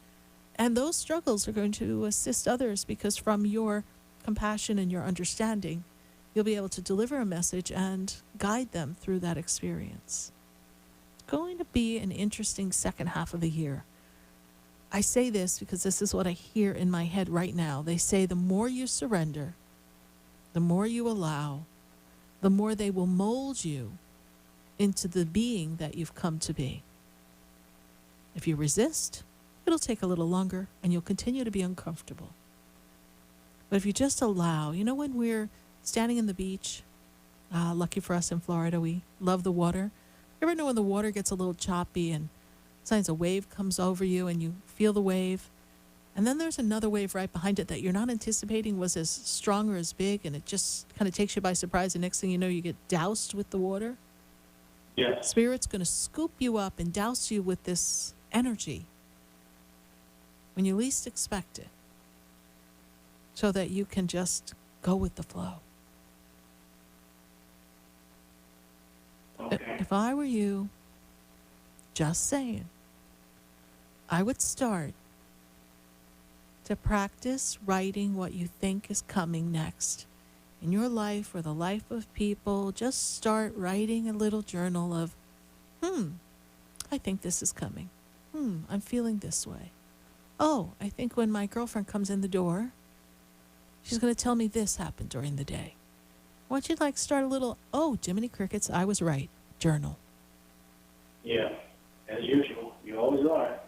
And those struggles are going to assist others because from your compassion and your understanding, you'll be able to deliver a message and guide them through that experience. It's going to be an interesting second half of the year. I say this because this is what I hear in my head right now. They say the more you surrender, the more you allow, the more they will mold you into the being that you've come to be. If you resist, it'll take a little longer and you'll continue to be uncomfortable. But if you just allow, when we're standing in the beach, lucky for us in Florida, we love the water. You ever know when the water gets a little choppy and sometimes a wave comes over you and you feel the wave, and then there's another wave right behind it that you're not anticipating was as strong or as big, and it just kind of takes you by surprise, and next thing you know, you get doused with the water? Yes. Spirit's going to scoop you up and douse you with this energy when you least expect it so that you can just go with the flow. Okay. If I were you, just saying, I would start to practice writing what you think is coming next in your life or the life of people. Just start writing a little journal of, I think this is coming. I'm feeling this way. Oh, I think when my girlfriend comes in the door, she's going to tell me this happened during the day. Why don't you start a little, Jiminy Crickets, I was right, journal. Yeah, as usual. You always are.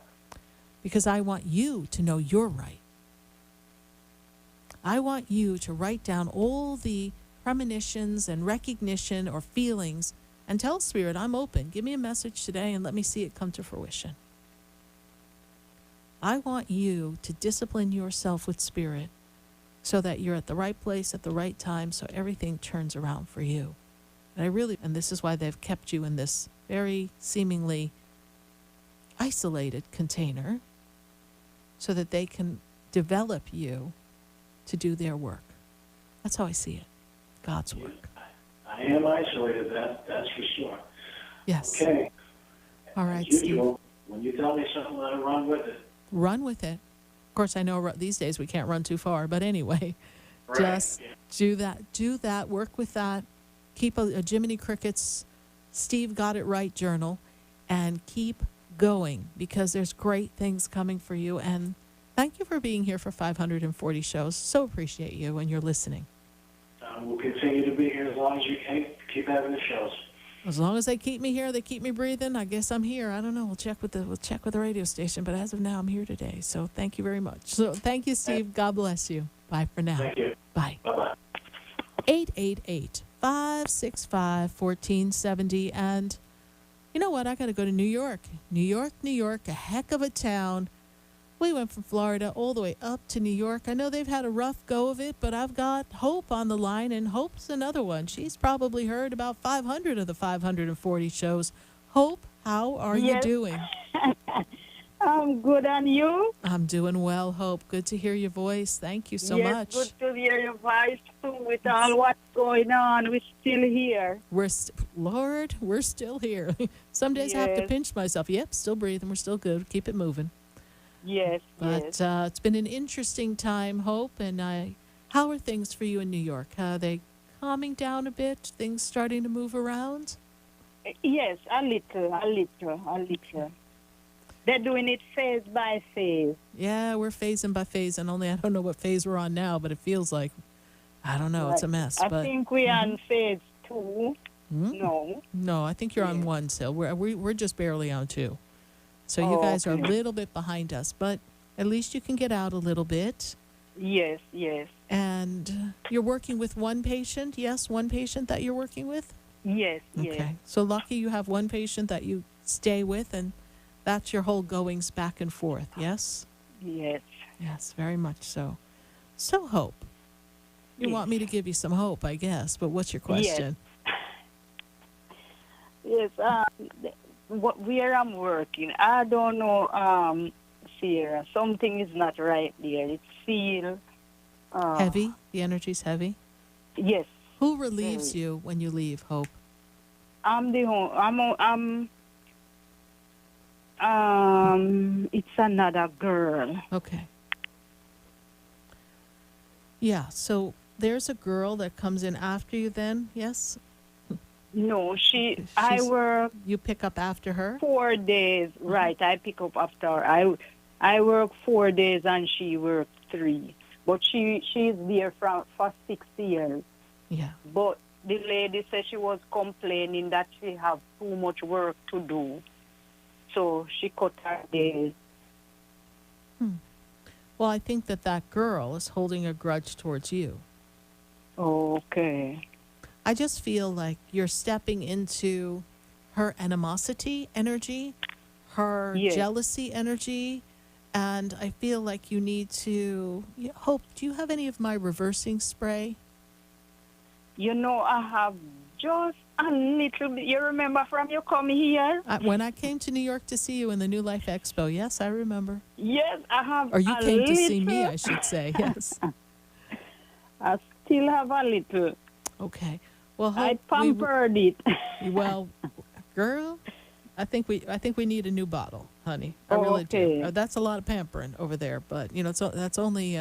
because I want you to know you're right. I want you to write down all the premonitions and recognition or feelings and tell Spirit, I'm open. Give me a message today and let me see it come to fruition. I want you to discipline yourself with Spirit so that you're at the right place at the right time so everything turns around for you. And this is why they've kept you in this very seemingly isolated container so that they can develop you to do their work. That's how I see it. God's work. I am isolated, that's for sure. Yes. Okay. All right, As Steve. usual, when you tell me something, I run with it. Run with it. Of course, I know these days we can't run too far, but anyway, Right. just do that, work with that. Keep a Jiminy Cricket's Steve Got It Right journal and keep going because there's great things coming for you. And thank you for being here for 540 shows. So appreciate you and you're listening. We'll continue to be here as long as you can. Keep having the shows. As long as they keep me here, they keep me breathing, I guess I'm here. I don't know. We'll check with the radio station, but as of now, I'm here today. So thank you very much. So thank you, Steve. God bless you. Bye for now. Thank you. Bye. Bye-bye. 888-565-1470. And you know what? I got to go to New York. New York, a heck of a town. We went from Florida all the way up to New York. I know they've had a rough go of it, but I've got Hope on the line, and Hope's another one. She's probably heard about 500 of the 540 shows. Hope, how are you doing? I'm good, and you? I'm doing well, Hope. Good to hear your voice. Thank you so much. Good to hear your voice, too, with all what's going on. We're still here. Lord, we're still here. Some days I have to Yes. pinch myself. Yep, still breathing. We're still good. Keep it moving. Yes, But it's been an interesting time, Hope. And how are things for you in New York? Are they calming down a bit? Things starting to move around? Yes, a little. They're doing it phase by phase. Yeah, we're phasing by phase, and only I don't know what phase we're on now, but it feels like, I don't know, it's a mess. I but think we're on phase 2. Mhm. No, I think you're on one still. We're just barely on 2. So you Oh, guys are a okay. little bit behind us, but at least you can get out a little bit. Yes. And you're working with one patient? Yes, one patient that you're working with? Yes. Okay. So lucky you have one patient that you stay with, and that's your whole goings back and forth, yes? Yes. Yes, very much so. So, Hope, you want me to give you some hope, I guess, but what's your question? Yes. Where I'm working, I don't know, Sierra. Something is not right there. It's feel Heavy? The energy's heavy? Yes. Who relieves you when you leave, Hope? I'm the home. It's another girl. Okay. Yeah, so there's a girl that comes in after you then, yes? No, I work You pick up after her? 4 days. Right, I pick up after her. I work 4 days and she works 3. But she's there for 6 years. Yeah. But the lady said she was complaining that she have too much work to do. So she cut her days. Well, I think that girl is holding a grudge towards you. Okay. I just feel like you're stepping into her animosity energy, her Yes. jealousy energy, and I feel like you need to... Hope, do you have any of my reversing spray? You know, I have just a little bit. You remember from you come here? When I came to New York to see you in the New Life Expo, yes, I remember. Yes, I have. Or you a came to see me, little. I should say, yes. I still have a little. Okay. Well, I Hope, pampered it. well, girl, I think we need a new bottle, honey. I really Okay. do. That's a lot of pampering over there, but that's only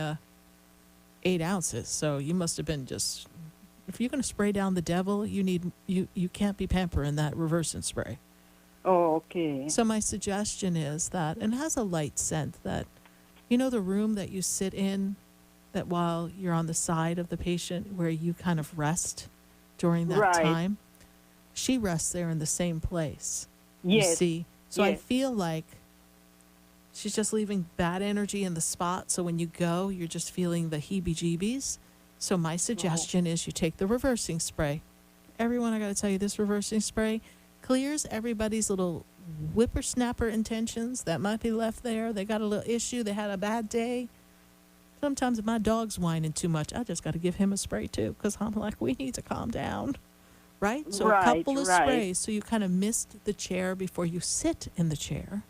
8 ounces. So you must have been just. If you're going to spray down the devil, you can't be pampering that reversing spray. Okay. So my suggestion is that, and it has a light scent, that the room that you sit in, that while you're on the side of the patient where you kind of rest during that Right. time, she rests there in the same place. Yes. You see? So I Yes. feel like She's just leaving bad energy in the spot. So when you go, you're just feeling the heebie-jeebies. So my suggestion is you take the reversing spray. Everyone, I got to tell you, this reversing spray clears everybody's little whippersnapper intentions that might be left there. They got a little issue. They had a bad day. Sometimes if my dog's whining too much, I just got to give him a spray too, because I'm like, we need to calm down. Right? So a couple of sprays. So you kind of missed the chair before you sit in the chair.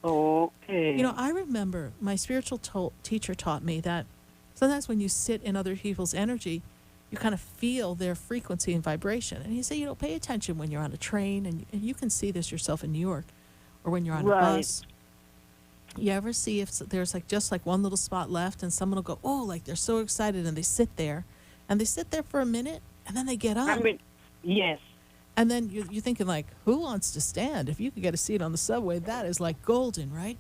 Okay. You know, I remember my spiritual teacher taught me that sometimes when you sit in other people's energy, you kind of feel their frequency and vibration. And he said, pay attention when you're on a train, and you can see this yourself in New York, or when you're on a bus. You ever see if there's just one little spot left, and someone will go, oh, like they're so excited, and they sit there. And they sit there for a minute, and then they get up. Yes. And then you're thinking, who wants to stand? If you could get a seat on the subway, that is golden, right?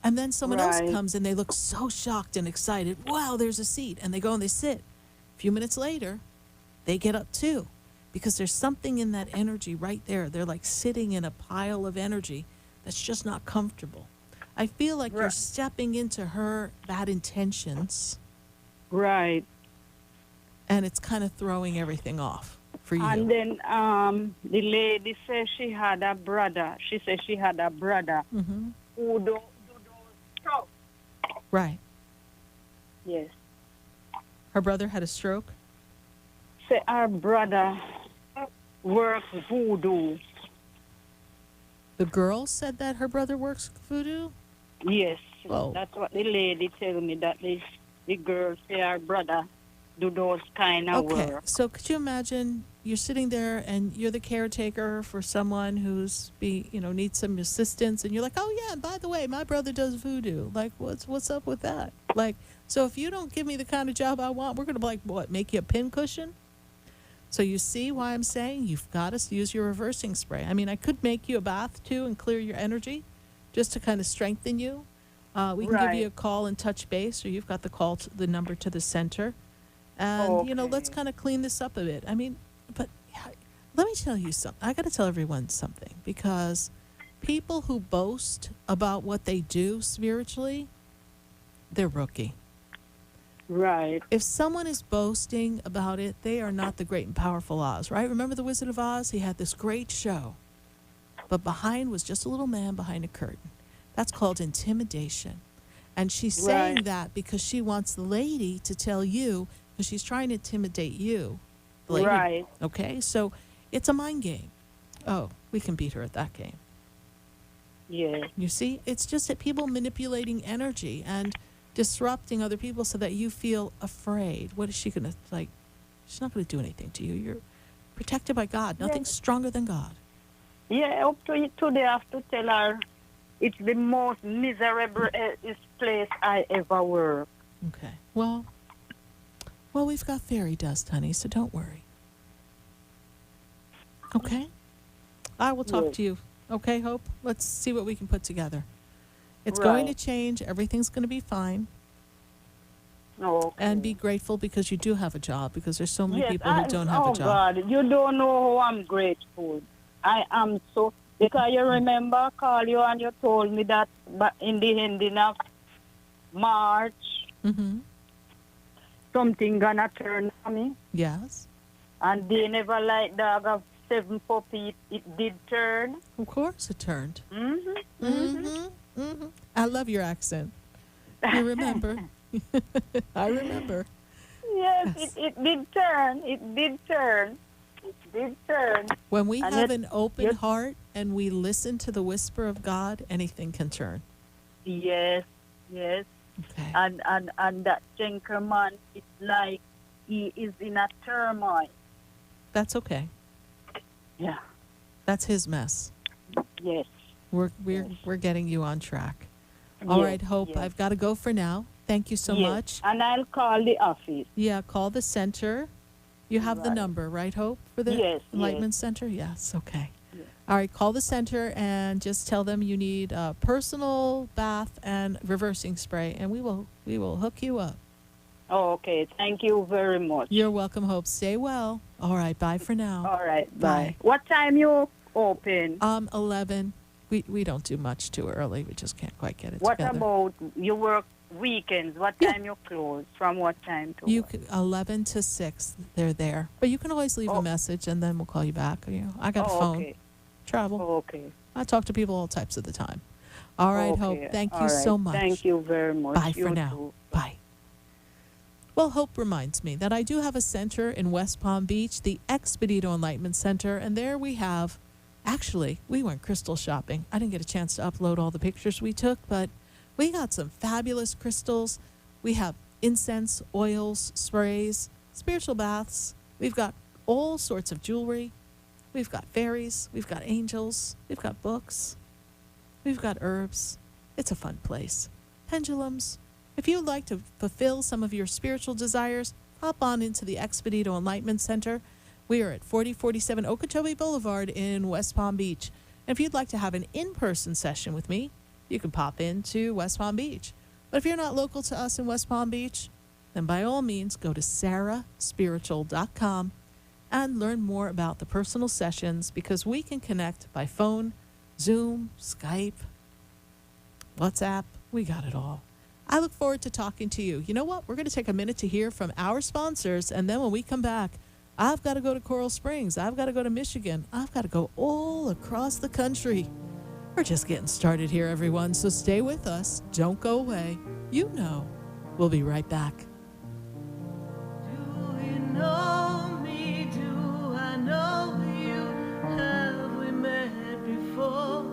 And then someone else comes, and they look so shocked and excited. Wow, there's a seat. And they go and they sit. A few minutes later, they get up too, because there's something in that energy right there. They're sitting in a pile of energy that's just not comfortable. I feel like you're stepping into her bad intentions. Right. And it's kind of throwing everything off for you. And then the lady said she had a brother. She said she had a brother who do stroke. Right. Yes. Her brother had a stroke? Say our brother works voodoo. The girl said that her brother works voodoo? Yes. Oh. That's what the lady told me, that the girl say our brother do those kind of work. So could you imagine you're sitting there and you're the caretaker for someone who's needs some assistance, and you're like, oh yeah, and by the way, my brother does voodoo. What's up with that? So if you don't give me the kind of job I want, we're gonna make you a pincushion? So you see why I'm saying you've got to use your reversing spray. I mean, I could make you a bath too and clear your energy, just to kind of strengthen you. We can give you a call and touch base, or you've got the number to the center. And, let's kind of clean this up a bit. I mean, but let me tell you something. I got to tell everyone something, because people who boast about what they do spiritually, they're rookie. Right. If someone is boasting about it, they are not the great and powerful Oz, right? Remember the Wizard of Oz? He had this great show, but behind was just a little man behind a curtain. That's called intimidation. And she's saying that because she wants the lady to tell you, because she's trying to intimidate you. Lady. Right. Okay, so it's a mind game. Oh, we can beat her at that game. Yeah. You see, it's just that people manipulating energy and disrupting other people so that you feel afraid. What is she going to, she's not going to do anything to you. You're protected by God. Nothing's stronger than God. Yeah, up to today I have to tell her it's the most miserable place I ever worked. Okay. Well, we've got fairy dust, honey, so don't worry. Okay? I will talk to you. Okay, Hope? Let's see what we can put together. It's going to change. Everything's going to be fine. Okay. And be grateful because you do have a job, because there's so many people who don't have a job. Oh, God, you don't know how I'm grateful. I am so... Because you remember I called you and you told me that in the ending of March, something gonna turn on me. Yes. And they never like dog of 7 puppy. It did turn. Of course it turned. I love your accent. You remember? I remember. Yes, it did turn. It did turn. It did turn. When we have an open heart and we listen to the whisper of God, anything can turn. Yes, yes. Okay. And that gentleman, it's like he is in a turmoil. That's okay. Yeah. That's his mess. Yes. We're getting you on track. All right, Hope. Yes. I've got to go for now. Thank you so much. And I'll call the office. Yeah, call the center. You have the number, right, Hope, for the Enlightenment Center? Yes, okay. Yes. All right, call the center and just tell them you need a personal bath and reversing spray, and we will hook you up. Oh, okay. Thank you very much. You're welcome, Hope. Stay well. All right, bye for now. All right, bye. What time you open? 11. We don't do much too early. We just can't quite get it What together. about you work weekends? What time you close? From what time to You what? could 11 to 6. They're there, but you can always leave a message, and then we'll call you back. I got a phone. Okay. Travel. Okay. I talk to people all types of the time. All right, Okay. Hope. Thank you All so right. much. Thank you very much. Bye You for now. too. Bye. Well, Hope reminds me that I do have a center in West Palm Beach, the Expedito Enlightenment Center, and there we have, actually, we went crystal shopping. I didn't get a chance to upload all the pictures we took, but we got some fabulous crystals. We have incense, oils, sprays, spiritual baths. We've got all sorts of jewelry. We've got fairies. We've got angels. We've got books. We've got herbs. It's a fun place. Pendulums. If you would like to fulfill some of your spiritual desires, hop on into the Expedito Enlightenment Center. We are at 4047 Okeechobee Boulevard in West Palm Beach. And if you'd like to have an in-person session with me, you can pop into West Palm Beach. But if you're not local to us in West Palm Beach, then by all means go to sarahspiritual.com and learn more about the personal sessions, because we can connect by phone, Zoom, Skype, WhatsApp. We got it all. I look forward to talking to you. You know what? We're going to take a minute to hear from our sponsors, and then when we come back, I've got to go to Coral Springs. I've got to go to Michigan. I've got to go all across the country. We're just getting started here, everyone, so stay with us. Don't go away. You know, we'll be right back. Do you know me? Do I know you? Have we met before?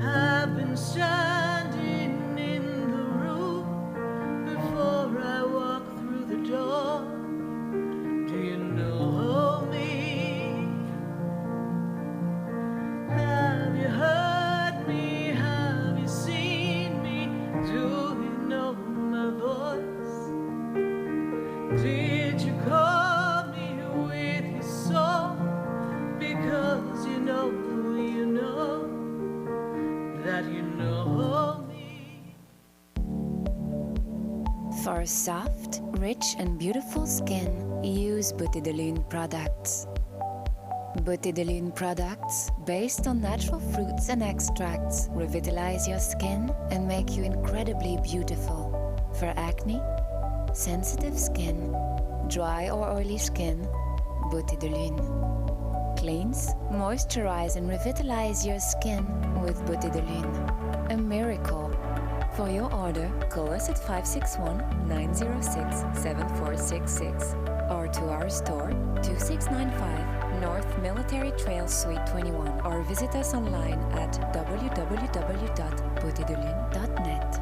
I've been standing in the room before I walk through the door. Do you know me? Have you heard me? Have you seen me? Do you know my voice? Did you call me with your soul? Because you know that you know me. For a soft, rich and beautiful skin, use Beauté de Lune products. Beauté de Lune products, based on natural fruits and extracts, revitalize your skin and make you incredibly beautiful. For acne, sensitive skin, dry or oily skin, Beauté de Lune. Cleanse, moisturize and revitalize your skin with Beauté de Lune. A miracle. For your order, call us at 561-906-7466 or to our store, 2695 North Military Trail Suite 21, or visit us online at www.beautédelune.net.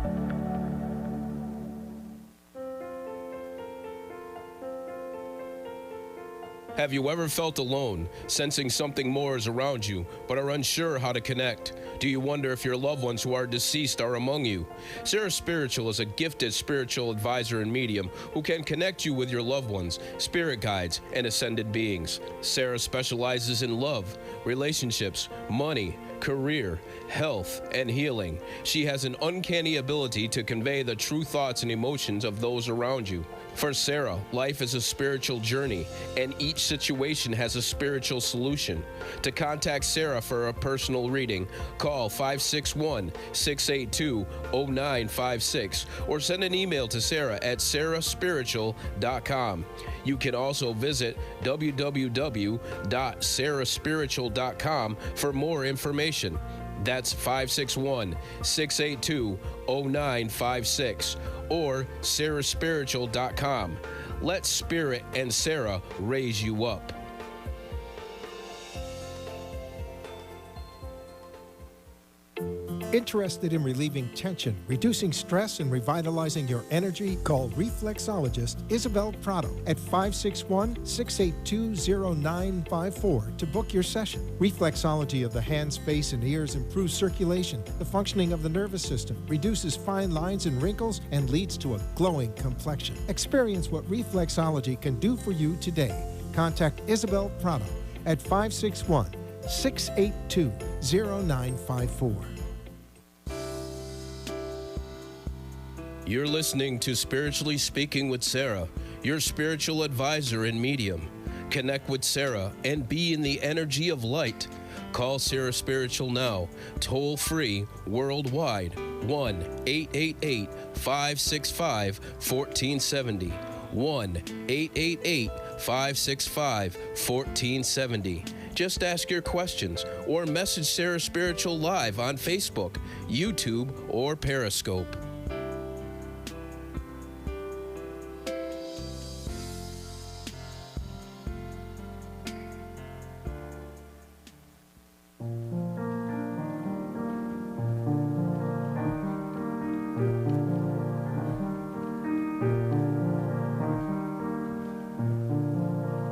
Have you ever felt alone, sensing something more is around you, but are unsure how to connect? Do you wonder if your loved ones who are deceased are among you? Sarah Spiritual is a gifted spiritual advisor and medium who can connect you with your loved ones, spirit guides, and ascended beings. Sarah specializes in love, relationships, money, career, health, and healing. She has an uncanny ability to convey the true thoughts and emotions of those around you. For Sarah, life is a spiritual journey, and each situation has a spiritual solution. To contact Sarah for a personal reading, call 561-682-0956 or send an email to Sarah at sarahspiritual.com. You can also visit www.sarahspiritual.com for more information. That's 561-682-0956 or sarahspiritual.com. Let Spirit and Sarah raise you up. Interested in relieving tension, reducing stress, and revitalizing your energy? Call reflexologist Isabel Prado at 561-682-0954 to book your session. Reflexology of the hands, face, and ears improves circulation, the functioning of the nervous system, reduces fine lines and wrinkles, and leads to a glowing complexion. Experience what reflexology can do for you today. Contact Isabel Prado at 561-682-0954. You're listening to Spiritually Speaking with Sarah, your spiritual advisor and medium. Connect with Sarah and be in the energy of light. Call Sarah Spiritual now, toll free, worldwide, 1-888-565-1470. 1-888-565-1470. Just ask your questions or message Sarah Spiritual live on Facebook, YouTube, or Periscope.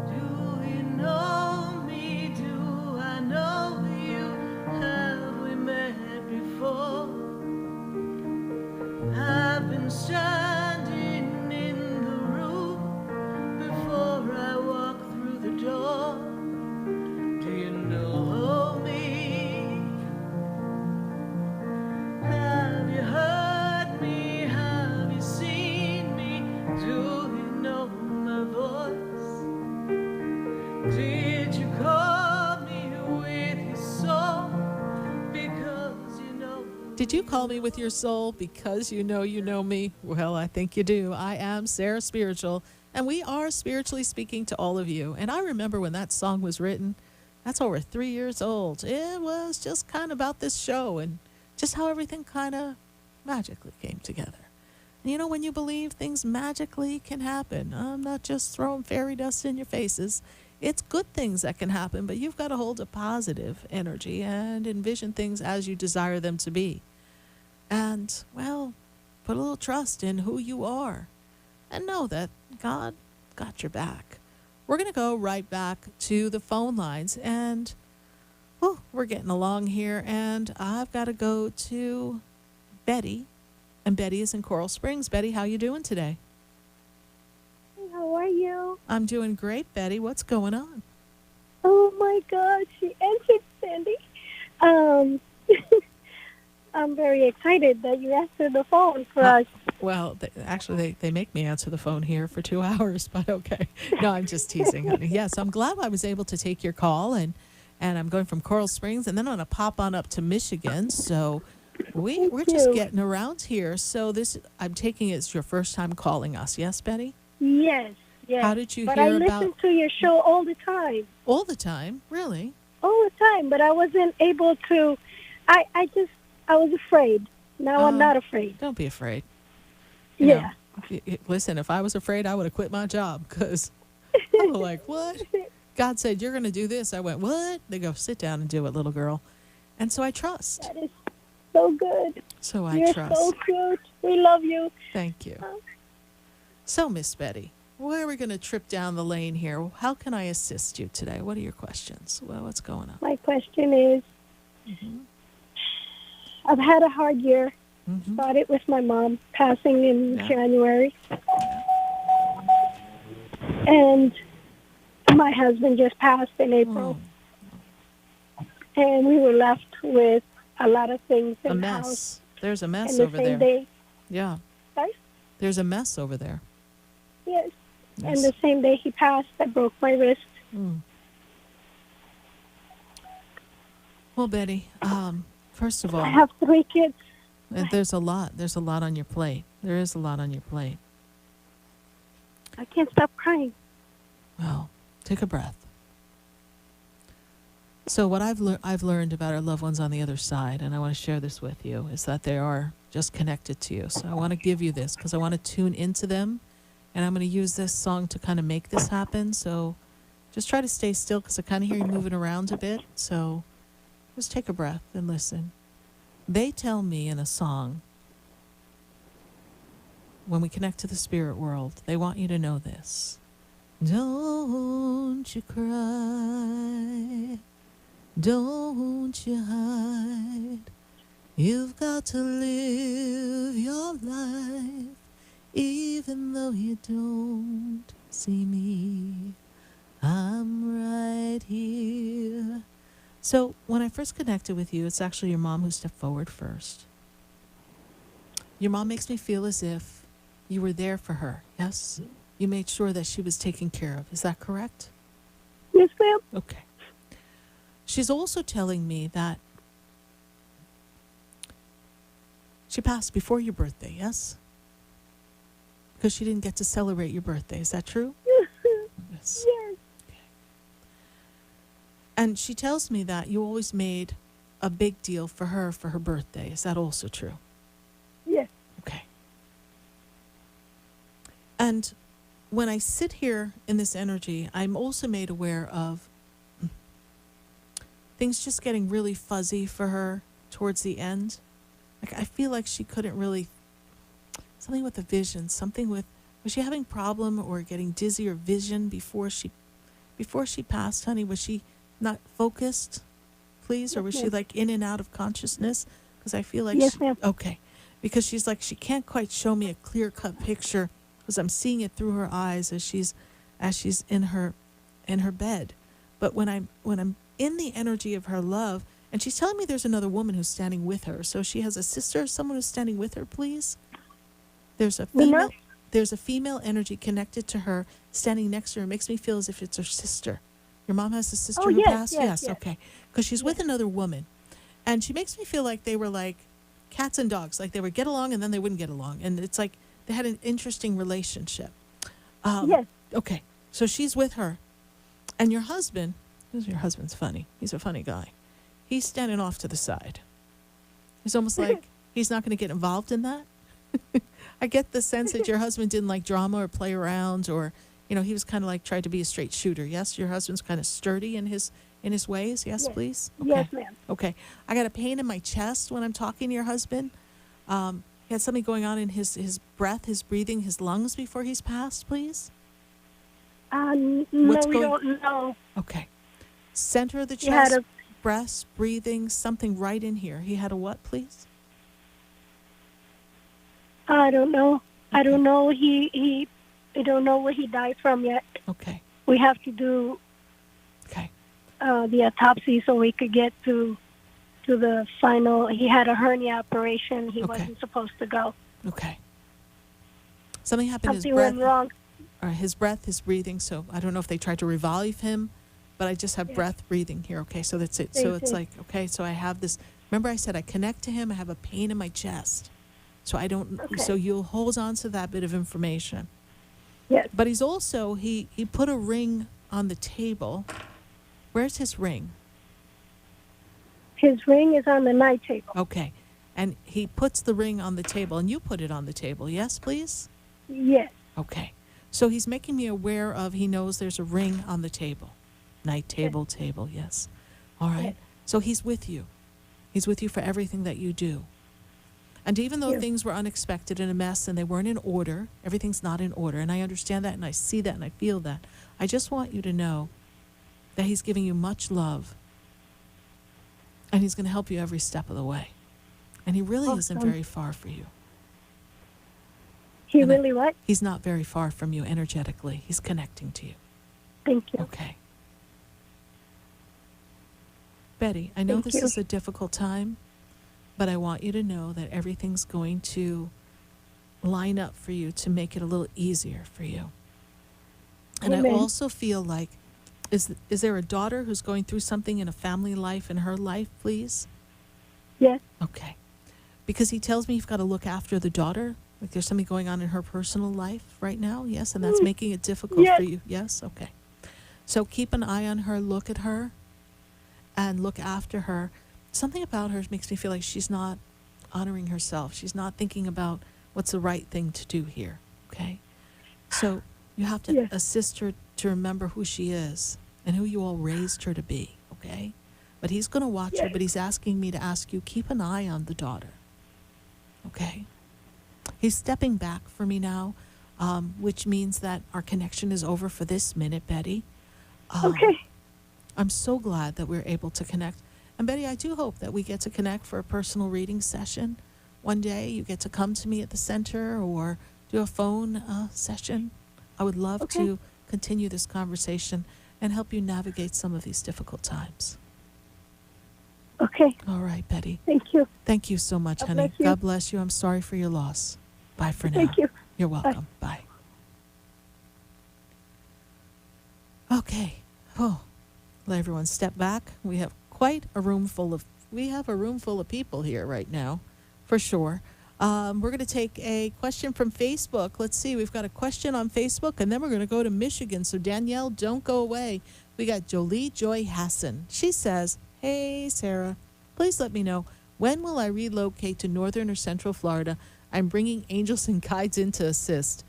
Do you know me? Do I know you? Have we met before? I've been standing in the room before I walk through the door. Do you know me? Have you heard me? Have you seen me? Do you know my voice? Did you call me with your soul? Because you know. Did you call me with your soul because you know me? Well, I think you do. I am Sarah Spiritual, and we are spiritually speaking to all of you. And I remember when that song was written, that's over 3 years old. It was just kind of about this show and just how everything kind of magically came together. And you know, when you believe things magically can happen, I'm not just throwing fairy dust in your faces. It's good things that can happen, but you've got to hold a positive energy and envision things as you desire them to be. And, well, put a little trust in who you are and know that God got your back. We're going to go right back to the phone lines, and we're getting along here, and I've got to go to Betty, and Betty is in Coral Springs. Betty, how you doing today? How are you? I'm doing great, Betty. What's going on? Oh my God, she answered, Sandy. I'm very excited that you answered the phone for us. Well, they make me answer the phone here for 2 hours, but okay. No, I'm just teasing, honey. Yes, I'm glad I was able to take your call, and I'm going from Coral Springs, and then I'm going to pop on up to Michigan. So we're just getting around here. So I'm taking it's your first time calling us. Yes, Betty? Yes, yes. How did you but hear I listen to your show all the time. All the time? Really? All the time, but I wasn't able to. I was afraid. Now I'm not afraid. Don't be afraid. Yeah. Listen, if I was afraid, I would have quit my job because I was like, what? God said, you're going to do this. I went, what? They go, sit down and do it, little girl. And so I trust. That is so good. So I You're trust. so cute. We love you. Thank you. So, Miss Betty, where are we going to trip down the lane here? How can I assist you today? What are your questions? Well, what's going on? My question is, I've had a hard year. Started with my mom passing in January. And my husband just passed in April. And we were left with a lot of things in the house. A mess. There's a mess and over the same there. Day, Yeah. sorry? There's a mess over there. Yes. Yes. And the same day he passed, I broke my wrist. Well, Betty, first of all, I have 3 kids. there's a lot. There's a lot on your plate. There is a lot on your plate. I can't stop crying. Well, take a breath. So what I've learned about our loved ones on the other side, and I want to share this with you, is that they are just connected to you. So I want to give you this because I want to tune into them, and I'm going to use this song to kind of make this happen. So just try to stay still because I kind of hear you moving around a bit. So just take a breath and listen. They tell me in a song, when we connect to the spirit world, they want you to know this. Don't you cry. Don't you hide. You've got to live your life, even though you don't see me. I'm right here. So when I first connected with you, it's actually your mom who stepped forward first. Your mom makes me feel as if you were there for her. Yes? You made sure that she was taken care of. Is that correct? Yes, ma'am. Okay. She's also telling me that she passed before your birthday, yes? Because she didn't get to celebrate your birthday. Is that true? Yes. Yes. And she tells me that you always made a big deal for her birthday. Is that also true? Yes. Okay. And when I sit here in this energy, I'm also made aware of things just getting really fuzzy for her towards the end. Like I feel like she couldn't really, something with the vision, something with, was she having problem or getting dizzy or vision before she passed, honey? Was she not focused, please? Or was she like in and out of consciousness? Because I feel like Yes, ma'am. okay. Because she's like, she can't quite show me a clear-cut picture because I'm seeing it through her eyes as she's in her bed. But when I'm in the energy of her love, and she's telling me there's another woman who's standing with her. So she has a sister, someone who's standing with her, please. There's a female energy connected to her standing next to her. It makes me feel as if it's her sister. Your mom has a sister who passed? Yes, okay. Because she's with another woman. And she makes me feel like they were like cats and dogs. Like they would get along and then they wouldn't get along. And it's like they had an interesting relationship. Yes. Okay. So she's with her. And your husband, your husband's funny. He's a funny guy. He's standing off to the side. It's almost like he's not going to get involved in that. I get the sense that your husband didn't like drama or play around, or, you know, he was kind of like tried to be a straight shooter. Yes, your husband's kind of sturdy in his ways. Yes, please. Okay. Yes, ma'am. Okay. I got a pain in my chest when I'm talking to your husband. He had something going on in his breath, his breathing, his lungs before he's passed, please. No, we don't know. Okay. Center of the He had chest, breath, breathing, something right in here. He had a what, please? I don't know. I don't know. I don't know where he died from yet. Okay. We have to do the autopsy so we could get to the final. He had a hernia operation. He wasn't supposed to go. Okay. Something happened. Something went wrong. His breath, his breathing. So I don't know if they tried to revive him, but I just have breath, breathing here. Okay, so that's it. So it's like, okay, so I have this. Remember I said I connect to him. I have a pain in my chest. So I don't. Okay. So you'll hold on to that bit of information. Yes. But he's also he put a ring on the table. Where's his ring? His ring is on the night table. Okay, and he puts the ring on the table, and you put it on the table. Yes, please. Yes. Okay. So he's making me aware of. He knows there's a ring on the table. Night table, table. Yes. All right. Yes. So he's with you. He's with you for everything that you do. And even though things were unexpected and a mess and they weren't in order, everything's not in order. And I understand that and I see that and I feel that. I just want you to know that he's giving you much love. And he's going to help you every step of the way. And he really isn't very far for you. He really what? He's not very far from you energetically. He's connecting to you. Thank you. Okay. Betty, I know this is a difficult time, but I want you to know that everything's going to line up for you to make it a little easier for you. And Amen. I also feel like, is there a daughter who's going through something in a family life, in her life, please? Yes. Okay. Because he tells me you've got to look after the daughter. Like there's something going on in her personal life right now. Yes. And that's making it difficult for you. Yes. Okay. So keep an eye on her, look at her, and look after her. Something about her makes me feel like she's not honoring herself. She's not thinking about what's the right thing to do here. Okay. So you have to assist her to remember who she is and who you all raised her to be. Okay. But he's going to watch her, but he's asking me to ask you, keep an eye on the daughter. Okay. He's stepping back for me now, which means that our connection is over for this minute, Betty. Okay. I'm so glad that we're able to connect. And Betty, I do hope that we get to connect for a personal reading session. One day you get to come to me at the center or do a phone session. I would love to continue this conversation and help you navigate some of these difficult times. Okay. All right, Betty. Thank you. Thank you so much, honey. bless you. God bless you. I'm sorry for your loss. Bye for now. Thank you. You're welcome. Bye. Okay. Oh, let everyone step back. We have quite a room full of, we have a room full of people here right now, for sure. We're going to take a question from Facebook. Let's see, we've got a question on Facebook, and then we're going to go to Michigan. So Danielle, don't go away. We got Jolie Joy Hassan. She says, hey, Sarah, please let me know, when will I relocate to northern or central Florida? I'm bringing angels and guides in to assist.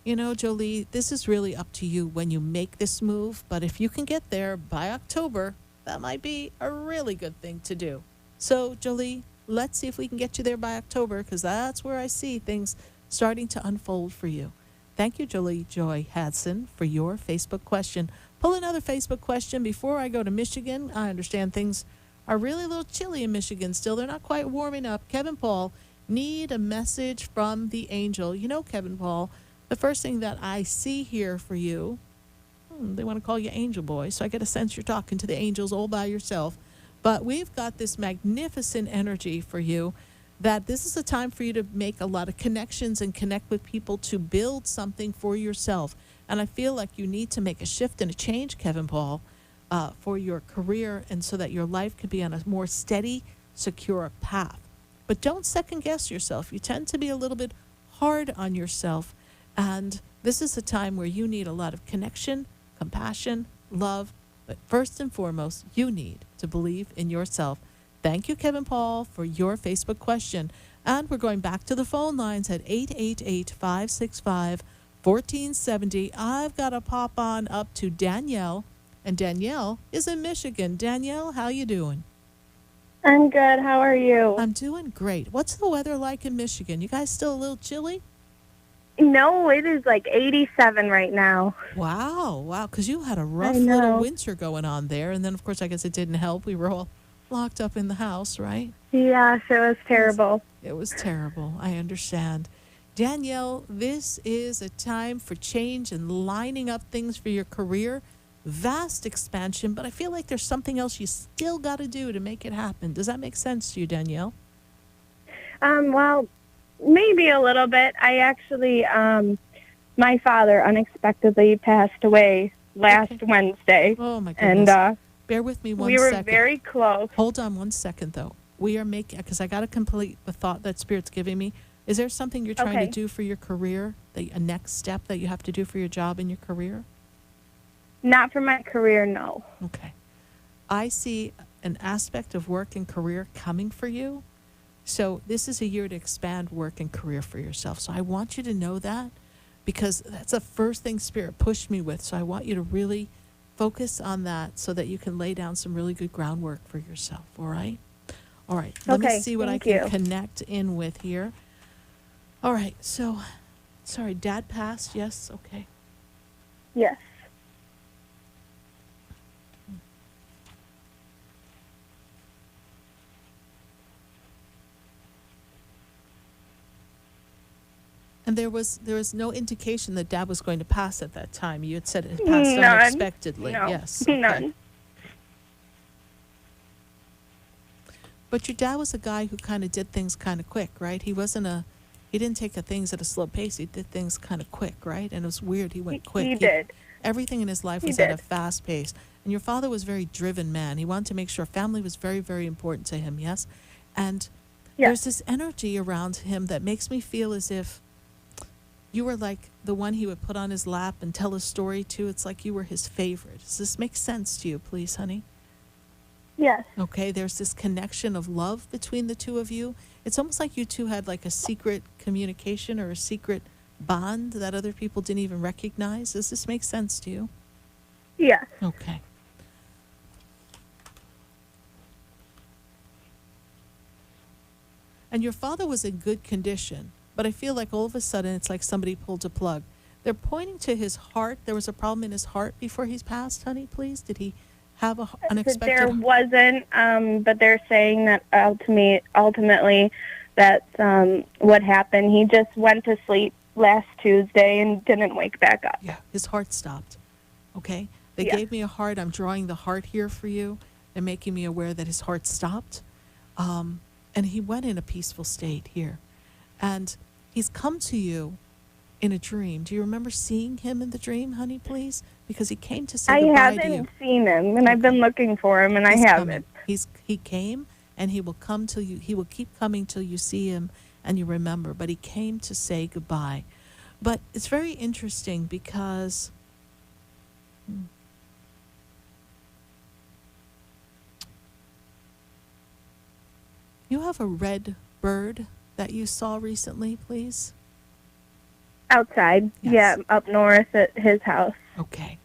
You know, Jolie, this is really up to you when you make this move, but if you can get there by October, that might be a really good thing to do. So, Jolie, let's see if we can get you there by October, because that's where I see things starting to unfold for you. Thank you, Jolie Joy Hadson, for your Facebook question. Pull another Facebook question before I go to Michigan. I understand things are really a little chilly in Michigan still. They're not quite warming up. Kevin Paul, need a message from the angel. You know, Kevin Paul, the first thing that I see here for you, they want to call you Angel Boy, so I get a sense you're talking to the angels all by yourself. But we've got this magnificent energy for you that this is a time for you to make a lot of connections and connect with people to build something for yourself. And I feel like you need to make a shift and a change, Kevin Paul, for your career, and so that your life could be on a more steady, secure path. But don't second guess yourself. You tend to be a little bit hard on yourself. And this is a time where you need a lot of connection, compassion, love. But first and foremost, you need to believe in yourself. Thank you, Kevin Paul, for your Facebook question. And we're going back to the phone lines at 888-565-1470. I've got to pop on up to Danielle. And Danielle is in Michigan. Danielle, how you doing? I'm good. How are you? I'm doing great. What's the weather like in Michigan? You guys still a little chilly? No, it is like 87 right now. Wow. Because you had a rough little winter going on there. And then, of course, I guess it didn't help. We were all locked up in the house, right? Yes, it was terrible. It was terrible. I understand. Danielle, this is a time for change and lining up things for your career. Vast expansion, but I feel like there's something else you still got to do to make it happen. Does that make sense to you, Danielle? Well, maybe a little bit. I actually, my father unexpectedly passed away last Wednesday. Oh, my goodness. And bear with me one second. We second. were very close. Hold on 1 second, though. We are making, because I got to complete the thought that Spirit's giving me. Is there something you're trying to do for your career, a next step that you have to do for your job in your career? Not for my career, no. Okay. I see an aspect of work and career coming for you. So this is a year to expand work and career for yourself. So I want you to know that, because that's the first thing Spirit pushed me with. So I want you to really focus on that so that you can lay down some really good groundwork for yourself. All right? All right. Let me see what I can connect in with here. All right. So, sorry, Dad passed? Yes? Okay. Yes. And there was no indication that Dad was going to pass at that time. You had said it passed unexpectedly. No. Yes. Okay. None. But your dad was a guy who kind of did things kind of quick, right? He didn't take things at a slow pace. He did things kind of quick, right? And it was weird. He went quick. He did. Everything in his life was at a fast pace. And your father was a very driven man. He wanted to make sure family was very, very important to him, yes? And there's this energy around him that makes me feel as if you were like the one he would put on his lap and tell a story to. It's like you were his favorite. Does this make sense to you, please, honey? Yes. Okay, there's this connection of love between the two of you. It's almost like you two had like a secret communication or a secret bond that other people didn't even recognize. Does this make sense to you? Yes. Okay. And your father was in good condition. But I feel like all of a sudden it's like somebody pulled a plug. They're pointing to his heart. There was a problem in his heart before he's passed, honey, please? Did he have an unexpected... There wasn't, but they're saying that ultimately that's what happened. He just went to sleep last Tuesday and didn't wake back up. Yeah, his heart stopped. Okay? They gave me a heart. I'm drawing the heart here for you. They're making me aware that his heart stopped. And he went in a peaceful state here. And he's come to you in a dream. Do you remember seeing him in the dream, honey, please? Because he came to say I goodbye to haven't you. seen him, and I've been looking for him, and I He's haven't. coming. He came, and he will come till you. He will keep coming till you see him and you remember. But he came to say goodbye. But it's very interesting because you have a red bird that you saw recently, please. Outside, Yes. yeah, up north at his house. Okay.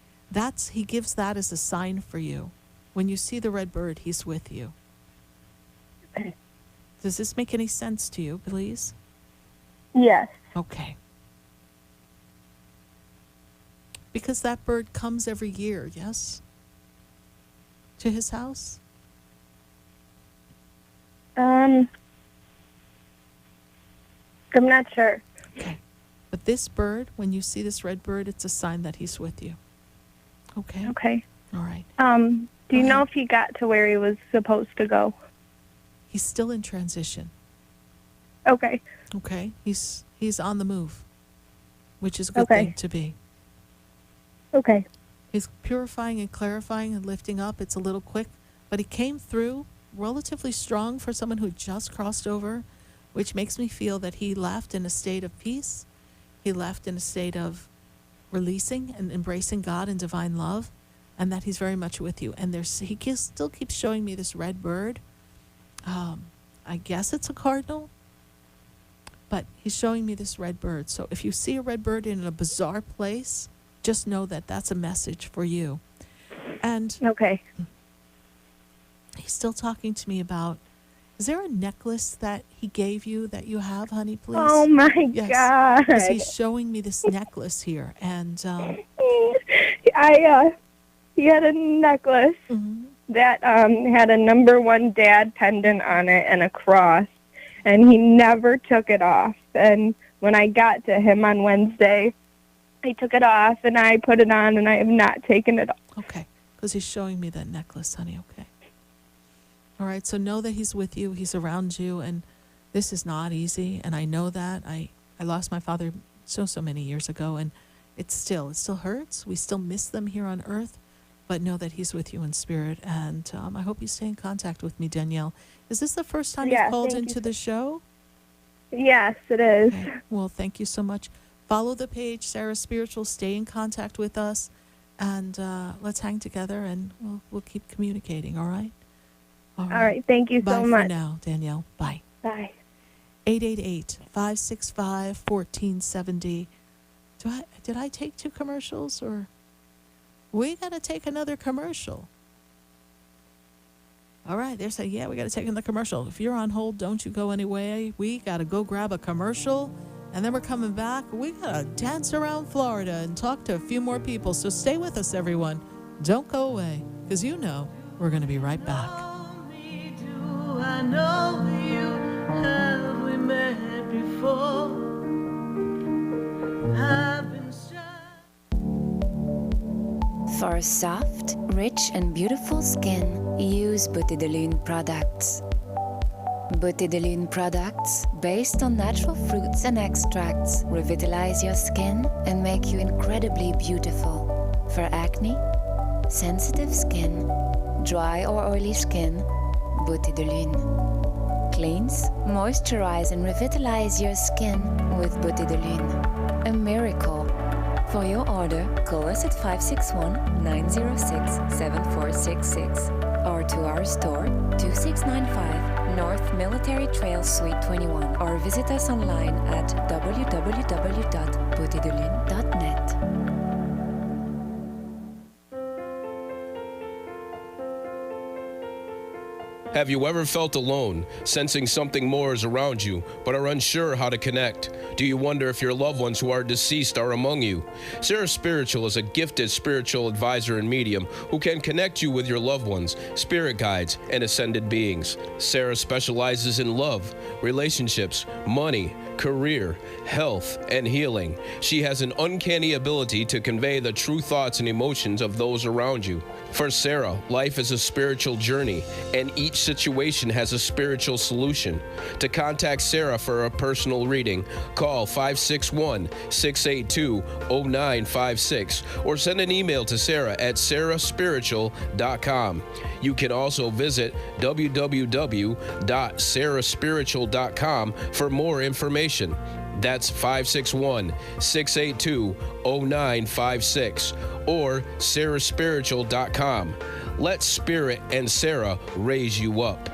He gives that as a sign for you. When you see the red bird, he's with you. Okay. Does this make any sense to you, please? Yes. Okay. Because that bird comes every year, yes? To his house? I'm not sure. Okay. But this bird, when you see this red bird, it's a sign that he's with you. Okay? Okay. All right. Do you Go know ahead. if he got to where he was supposed to go? He's still in transition. Okay. Okay? He's on the move, which is a good Okay. thing to be. Okay. He's purifying and clarifying and lifting up. It's a little quick, but he came through relatively strong for someone who just crossed over, which makes me feel that he left in a state of peace. He left in a state of releasing and embracing God and divine love, and that he's very much with you. And still keeps showing me this red bird. I guess it's a cardinal, but he's showing me this red bird. So if you see a red bird in a bizarre place, just know that that's a message for you. And Okay. he's still talking to me about, is there a necklace that he gave you that you have, honey, please? Oh my Yes, God. because he's showing me this necklace here. And He had a necklace mhm. that had a number 1 dad pendant on it and a cross, and he never took it off. And when I got to him on Wednesday, I took it off and I put it on, and I have not taken it off. Okay, because he's showing me that necklace, honey. Okay. All right, so know that he's with you. He's around you, and this is not easy, and I know that. I lost my father so many years ago, and it still hurts. We still miss them here on earth, but know that he's with you in spirit, and I hope you stay in contact with me, Danielle. Is this the first time Yeah, you've called thank you into the show? Yes, it is. Okay. Well, thank you so much. Follow the page, Sarah Spiritual. Stay in contact with us, and let's hang together, and we'll keep communicating. All right. All right. Thank you Bye so for much. now, Danielle. Bye. Bye. 888-565-1470. Did I take 2 commercials, or we got to take another commercial? All right, they're saying, yeah, we got to take another commercial. If you're on hold, don't you go anywhere. We got to go grab a commercial, and then we're coming back. We got to dance around Florida and talk to a few more people. So stay with us, everyone. Don't go away, because you know we're going to be right back. Do I know you? Have we met before? I've been shy. For a soft, rich and beautiful skin, use Beauté de Lune products. Beauté de Lune products, based on natural fruits and extracts, revitalize your skin and make you incredibly beautiful. For acne, sensitive skin, dry or oily skin, Beauté de Lune. Cleanse, moisturize and revitalize your skin with Beauté de Lune. A miracle. For your order, call us at 561-906-7466 or to our store, 2695 North Military Trail Suite 21, or visit us online at www.beautédelune.net. Have you ever felt alone, sensing something more is around you, but are unsure how to connect? Do you wonder if your loved ones who are deceased are among you? Sarah Spiritual is a gifted spiritual advisor and medium who can connect you with your loved ones, spirit guides, and ascended beings. Sarah specializes in love, relationships, money, career, health, and healing. She has an uncanny ability to convey the true thoughts and emotions of those around you. For Sarah, life is a spiritual journey, and each situation has a spiritual solution. To contact Sarah for a personal reading, call 561-682-0956 or send an email to Sarah at sarahspiritual.com. You can also visit www.sarahspiritual.com for more information. That's 561-682-0956 or sarahspiritual.com. Let Spirit and Sarah raise you up.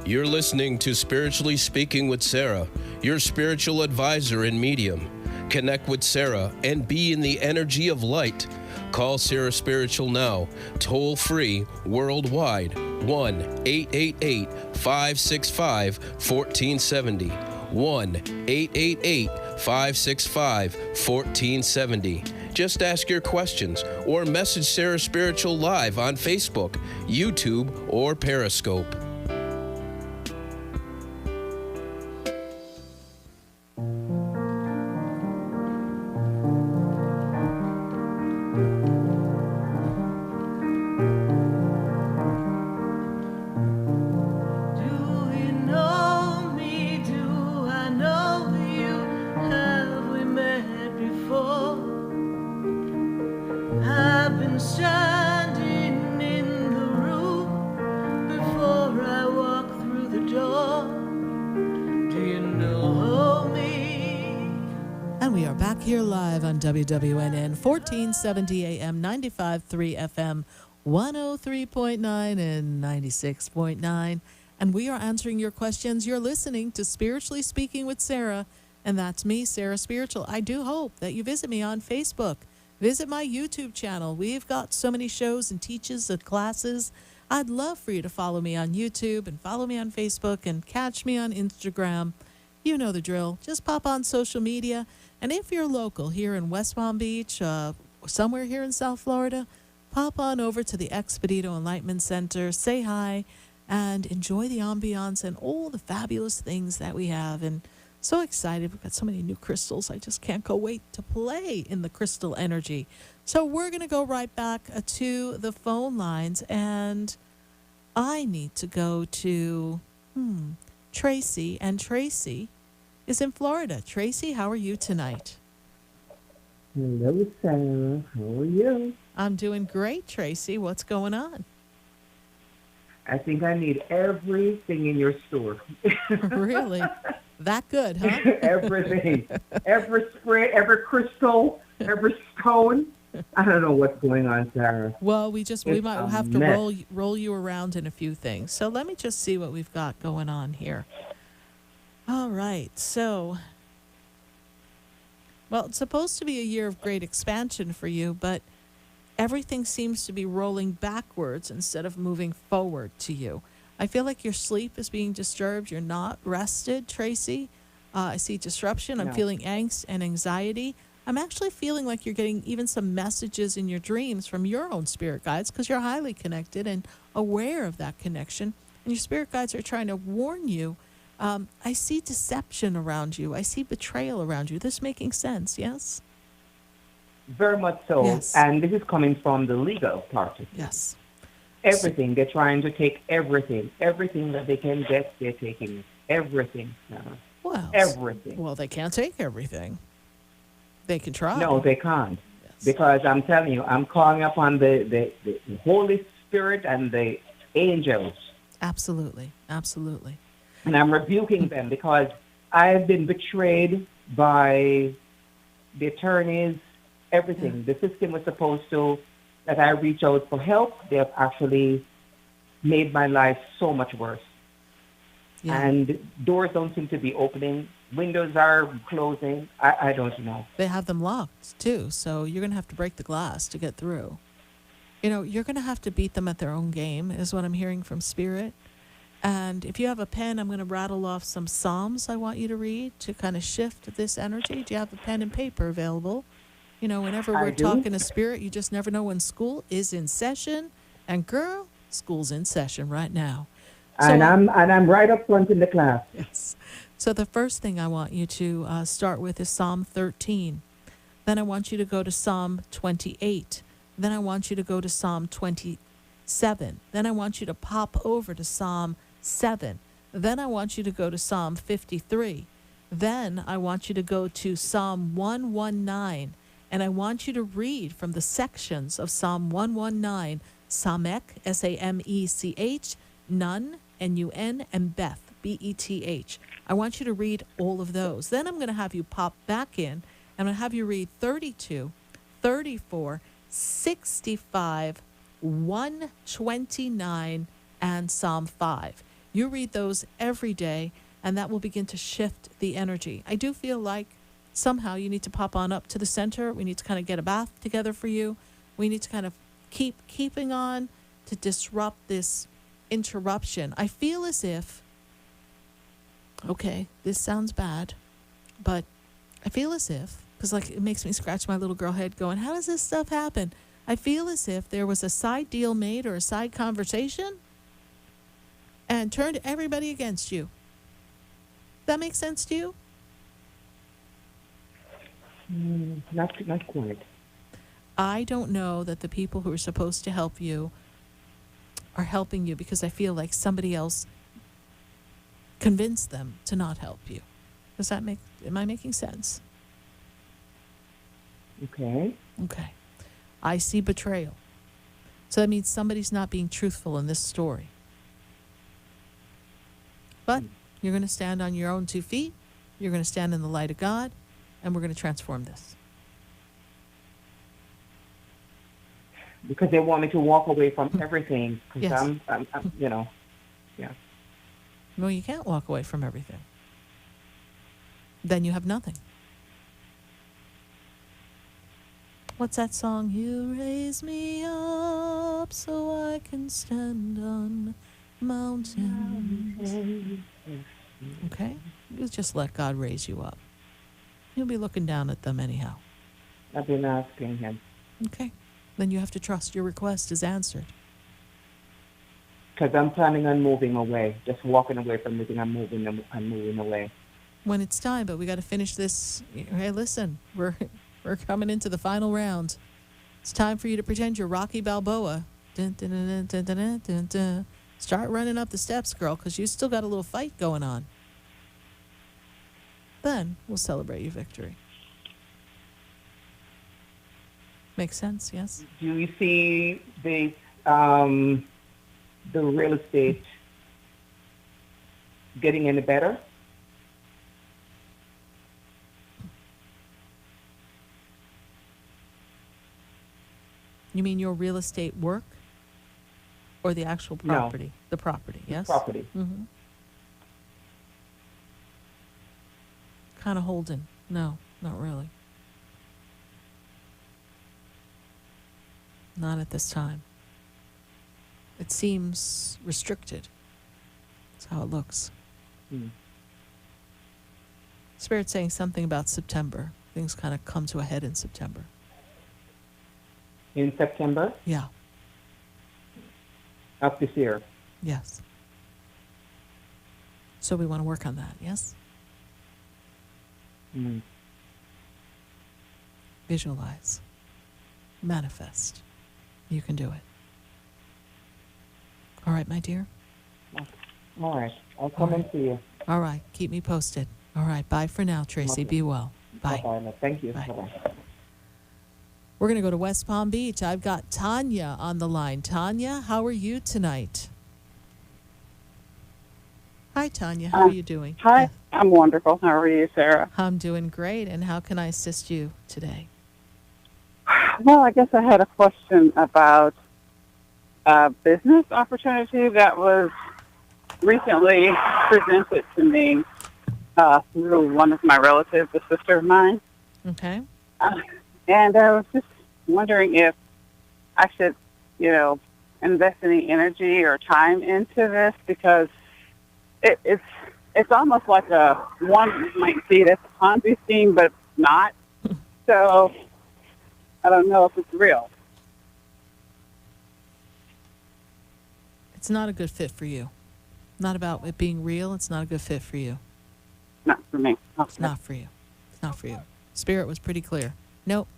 You're listening to Spiritually Speaking with Sarah, your spiritual advisor and medium. Connect with Sarah and be in the energy of light. Call Sarah Spiritual now, toll free, worldwide, 1-888-565-1470. 1-888-565-1470. Just ask your questions or message Sarah Spiritual live on Facebook, YouTube, or Periscope. WWNN 1470 AM 95.3 FM 103.9 and 96.9, and we are answering your questions. You're listening to Spiritually Speaking with Sarah, and that's me, Sarah Spiritual. I do hope that you visit me on Facebook. Visit my YouTube channel. We've got so many shows and teaches and classes. I'd love for you to follow me on YouTube and follow me on Facebook and catch me on Instagram. You know the drill. Just pop on social media. And if you're local here in West Palm Beach, somewhere here in South Florida, pop on over to the Expedito Enlightenment Center, say hi, and enjoy the ambiance and all the fabulous things that we have. And so excited. We've got so many new crystals. I just can't go wait to play in the crystal energy. So we're going to go right back to the phone lines, and I need to go to Tracy, and Tracy is in Florida. Tracy, how are you tonight? Hello, Sarah. How are you? I'm doing great, Tracy. What's going on? I think I need everything in your store. Really? That good, huh? Everything. Every spray, every crystal, every stone. I don't know what's going on, Sarah. Well, we might have to roll you around in a few things. So let me just see what we've got going on here. All right, so, well, it's supposed to be a year of great expansion for you, but everything seems to be rolling backwards instead of moving forward to you. I feel like your sleep is being disturbed. You're not rested, Tracy. I see disruption. I'm feeling angst and anxiety. I'm actually feeling like you're getting even some messages in your dreams from your own spirit guides, because you're highly connected and aware of that connection. And your spirit guides are trying to warn you. I see deception around you. I see betrayal around you. This making sense, yes? Very much so. Yes. And this is coming from the legal party. Yes. Everything. They're trying to take everything. Everything that they can get, they're taking it. Everything. Well, everything. Well, they can't take everything. They can try. No, they can't. Yes. Because I'm telling you, I'm calling upon the Holy Spirit and the angels. Absolutely. Absolutely. And I'm rebuking them because I've been betrayed by the attorneys, everything. The system was supposed to, that I reach out for help. They have actually made my life so much worse. Yeah. And doors don't seem to be opening. Windows are closing. I don't know. They have them locked, too. So you're going to have to break the glass to get through. You know, you're going to have to beat them at their own game, is what I'm hearing from Spirit. And if you have a pen, I'm going to rattle off some Psalms I want you to read to kind of shift this energy. Do you have a pen and paper available? You know, whenever I we're do. talking to spirit, you just never know when school is in session. And girl, school's in session right now. And I'm right up front in the class. Yes. So the first thing I want you to start with is Psalm 13. Then I want you to go to Psalm 28. Then I want you to go to Psalm 27. Then I want you to pop over to Psalm 7. Then I want you to go to Psalm 53. Then I want you to go to Psalm 119. And I want you to read from the sections of Psalm 119, Samech, S-A-M-E-C-H, Nun, N-U-N, and Beth, B-E-T-H. I want you to read all of those. Then I'm going to have you pop back in. I'm going to have you read 32, 34, 65, 129, and Psalm 5. You read those every day, and that will begin to shift the energy. I do feel like somehow you need to pop on up to the center. We need to kind of get a bath together for you. We need to kind of keeping on to disrupt this interruption. I feel as if, okay, this sounds bad, but I feel as if, because like it makes me scratch my little girl head going, how does this stuff happen? I feel as if there was a side deal made or a side conversation and turned everybody against you. That makes sense to you? Not quite. I don't know that the people who are supposed to help you are helping you because I feel like somebody else convinced them to not help you. Am I making sense? Okay. Okay. I see betrayal. So that means somebody's not being truthful in this story. But you're going to stand on your own 2 feet. You're going to stand in the light of God, and we're going to transform this. Because they want me to walk away from everything. Because Yes. I'm, yeah. No, you can't walk away from everything. Then you have nothing. What's that song? You raise me up so I can stand on mountains. Okay? You just let God raise you up. You'll be looking down at them anyhow. I've been asking him. Okay? Then you have to trust your request is answered. Because I'm planning on moving away. Just walking away from everything. I'm moving away. When it's time, but we got to finish this. Hey, listen, we're coming into the final round. It's time for you to pretend you're Rocky Balboa. Dun, dun, dun, dun, dun, dun, dun, dun. Start running up the steps, girl, because you still got a little fight going on. Then we'll celebrate your victory. Makes sense, yes? Do you see the real estate getting any better? You mean your real estate work or the actual property? No. The property, yes? Property. Mm-hmm. Kind of holding. No, not really. Not at this time. It seems restricted. That's how it looks. Spirit's saying something about September. Things kind of come to a head in September. In September Yeah. of this year. Yes. So we want to work on that, yes? Visualize. Manifest. You can do it. All right, my dear? All right. I'll come and see you. All right. Keep me posted. All right. Bye for now, Tracy. Okay. Be well. Bye. Bye-bye. Thank you. Bye. Bye-bye. We're going to go to West Palm Beach. I've got Tanya on the line. Tanya, how are you tonight? Hi, Tanya. How are you doing? Hi, I'm wonderful. How are you, Sarah? I'm doing great. And how can I assist you today? Well, I guess I had a question about a business opportunity that was recently presented to me through one of my relatives, a sister of mine. Okay. And I was just wondering if I should, invest any energy or time into this because it's almost like one might see it as a Ponzi scheme, but it's not. So I don't know if it's real. It's not a good fit for you. Not about it being real. It's not a good fit for you. Not for me. Okay. It's not for you. It's not for you. Spirit was pretty clear. Nope.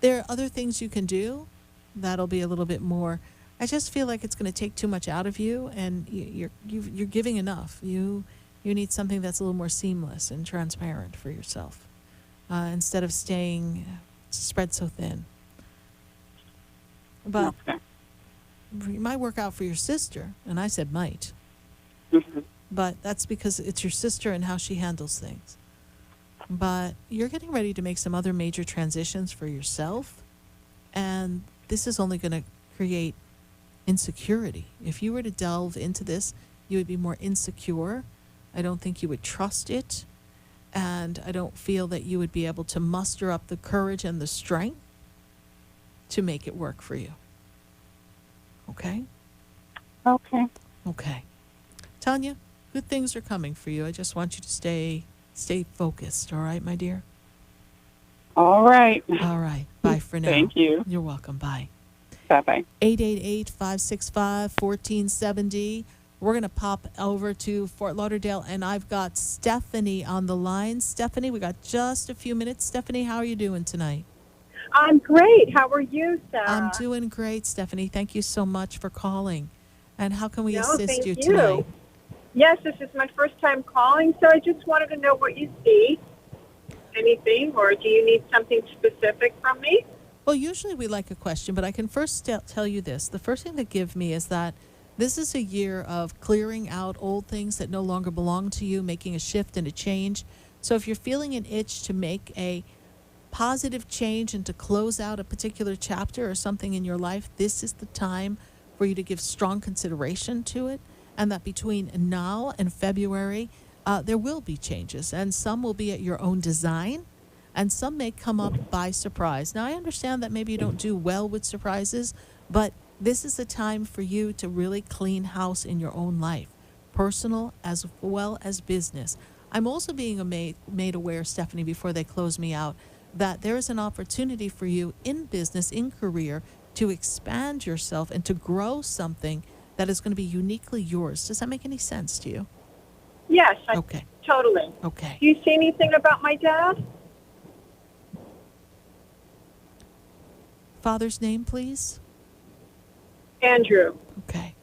There are other things you can do that'll be a little bit more. I just feel like it's going to take too much out of you, and you're giving enough. You need something that's a little more seamless and transparent for yourself, instead of staying spread so thin. But Okay. it might work out for your sister, and I said might. Mm-hmm. But that's because it's your sister and how she handles things. But you're getting ready to make some other major transitions for yourself, and this is only going to create insecurity. If you were to delve into this, you would be more insecure. I don't think you would trust it, and I don't feel that you would be able to muster up the courage and the strength to make it work for you. Okay? Okay. Okay. Tanya, good things are coming for you. I just want you to stay focused, all right, my dear? All right. All right. Bye for now. Thank you. You're welcome. Bye. Bye-bye. 888-565-1470. We're going to pop over to Fort Lauderdale, and I've got Stephanie on the line. Stephanie, we got just a few minutes. Stephanie, how are you doing tonight? I'm great. How are you, Sarah? I'm doing great, Stephanie. Thank you so much for calling. And how can we No, assist thank you you. tonight? Yes, this is my first time calling, so I just wanted to know what you see. Anything, or do you need something specific from me? Well, usually we like a question, but I can first tell you this. The first thing they give me is that this is a year of clearing out old things that no longer belong to you, making a shift and a change. So if you're feeling an itch to make a positive change and to close out a particular chapter or something in your life, this is the time for you to give strong consideration to it. And that between now and February, there will be changes, and some will be at your own design, and some may come up by surprise. Now, I understand that maybe you don't do well with surprises, but this is a time for you to really clean house in your own life, personal as well as business. I'm also being made aware, Stephanie, before they close me out, that there is an opportunity for you in business, in career, to expand yourself and to grow something that is going to be uniquely yours. Does that make any sense to you? Yes, Okay. Totally. Okay. Do you see anything about my dad? Father's name, please? Andrew. Okay.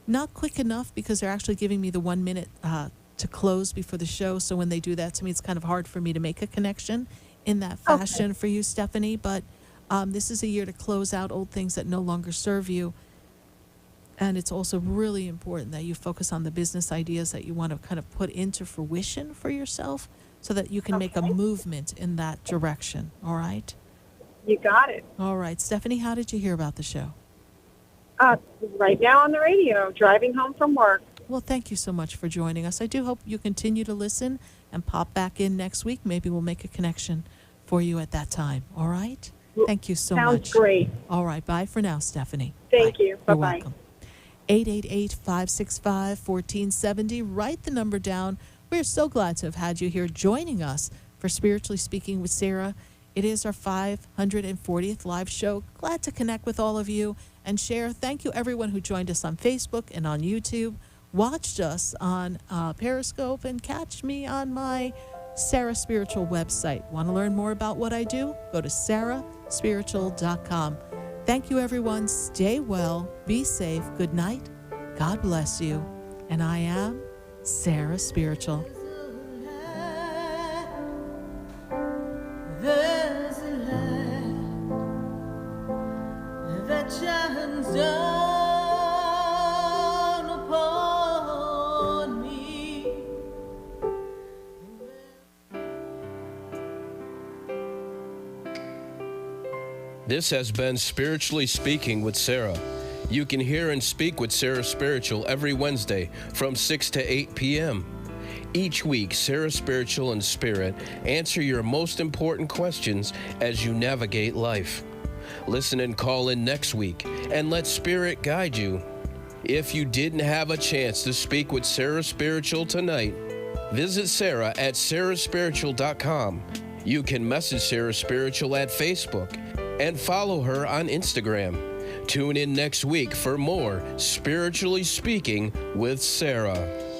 Not quick enough because they're actually giving me the 1 minute to close before the show. So when they do that to me, it's kind of hard for me to make a connection in that fashion for you, Stephanie. But this is a year to close out old things that no longer serve you. And it's also really important that you focus on the business ideas that you want to kind of put into fruition for yourself so that you can make a movement in that direction. All right? You got it. All right. Stephanie, how did you hear about the show? Right now on the radio, driving home from work. Well, thank you so much for joining us. I do hope you continue to listen and pop back in next week. Maybe we'll make a connection for you at that time. All right? Thank you so much. Sounds great. All right. Bye for now, Stephanie. Thank you. You're Bye-bye. welcome. 888-565-1470. Write the number down. We're so glad to have had you here joining us for Spiritually Speaking with Sarah. It is our 540th live show. Glad to connect with all of you and share. Thank you, everyone who joined us on Facebook and on YouTube, watched us on Periscope, and catch me on my Sarah Spiritual website. Want to learn more about what I do? Go to sarahspiritual.com. Thank you, everyone. Stay well. Be safe. Good night. God bless you. And I am Sarah Spiritual. There's a light that shines down upon me. This has been Spiritually Speaking with Sarah. You can hear and speak with Sarah Spiritual every Wednesday from 6 to 8 p.m. Each week, Sarah Spiritual and Spirit answer your most important questions as you navigate life. Listen and call in next week and let Spirit guide you. If you didn't have a chance to speak with Sarah Spiritual tonight, visit Sarah at sarahspiritual.com. You can message Sarah Spiritual at Facebook and follow her on Instagram. Tune in next week for more Spiritually Speaking with Sarah.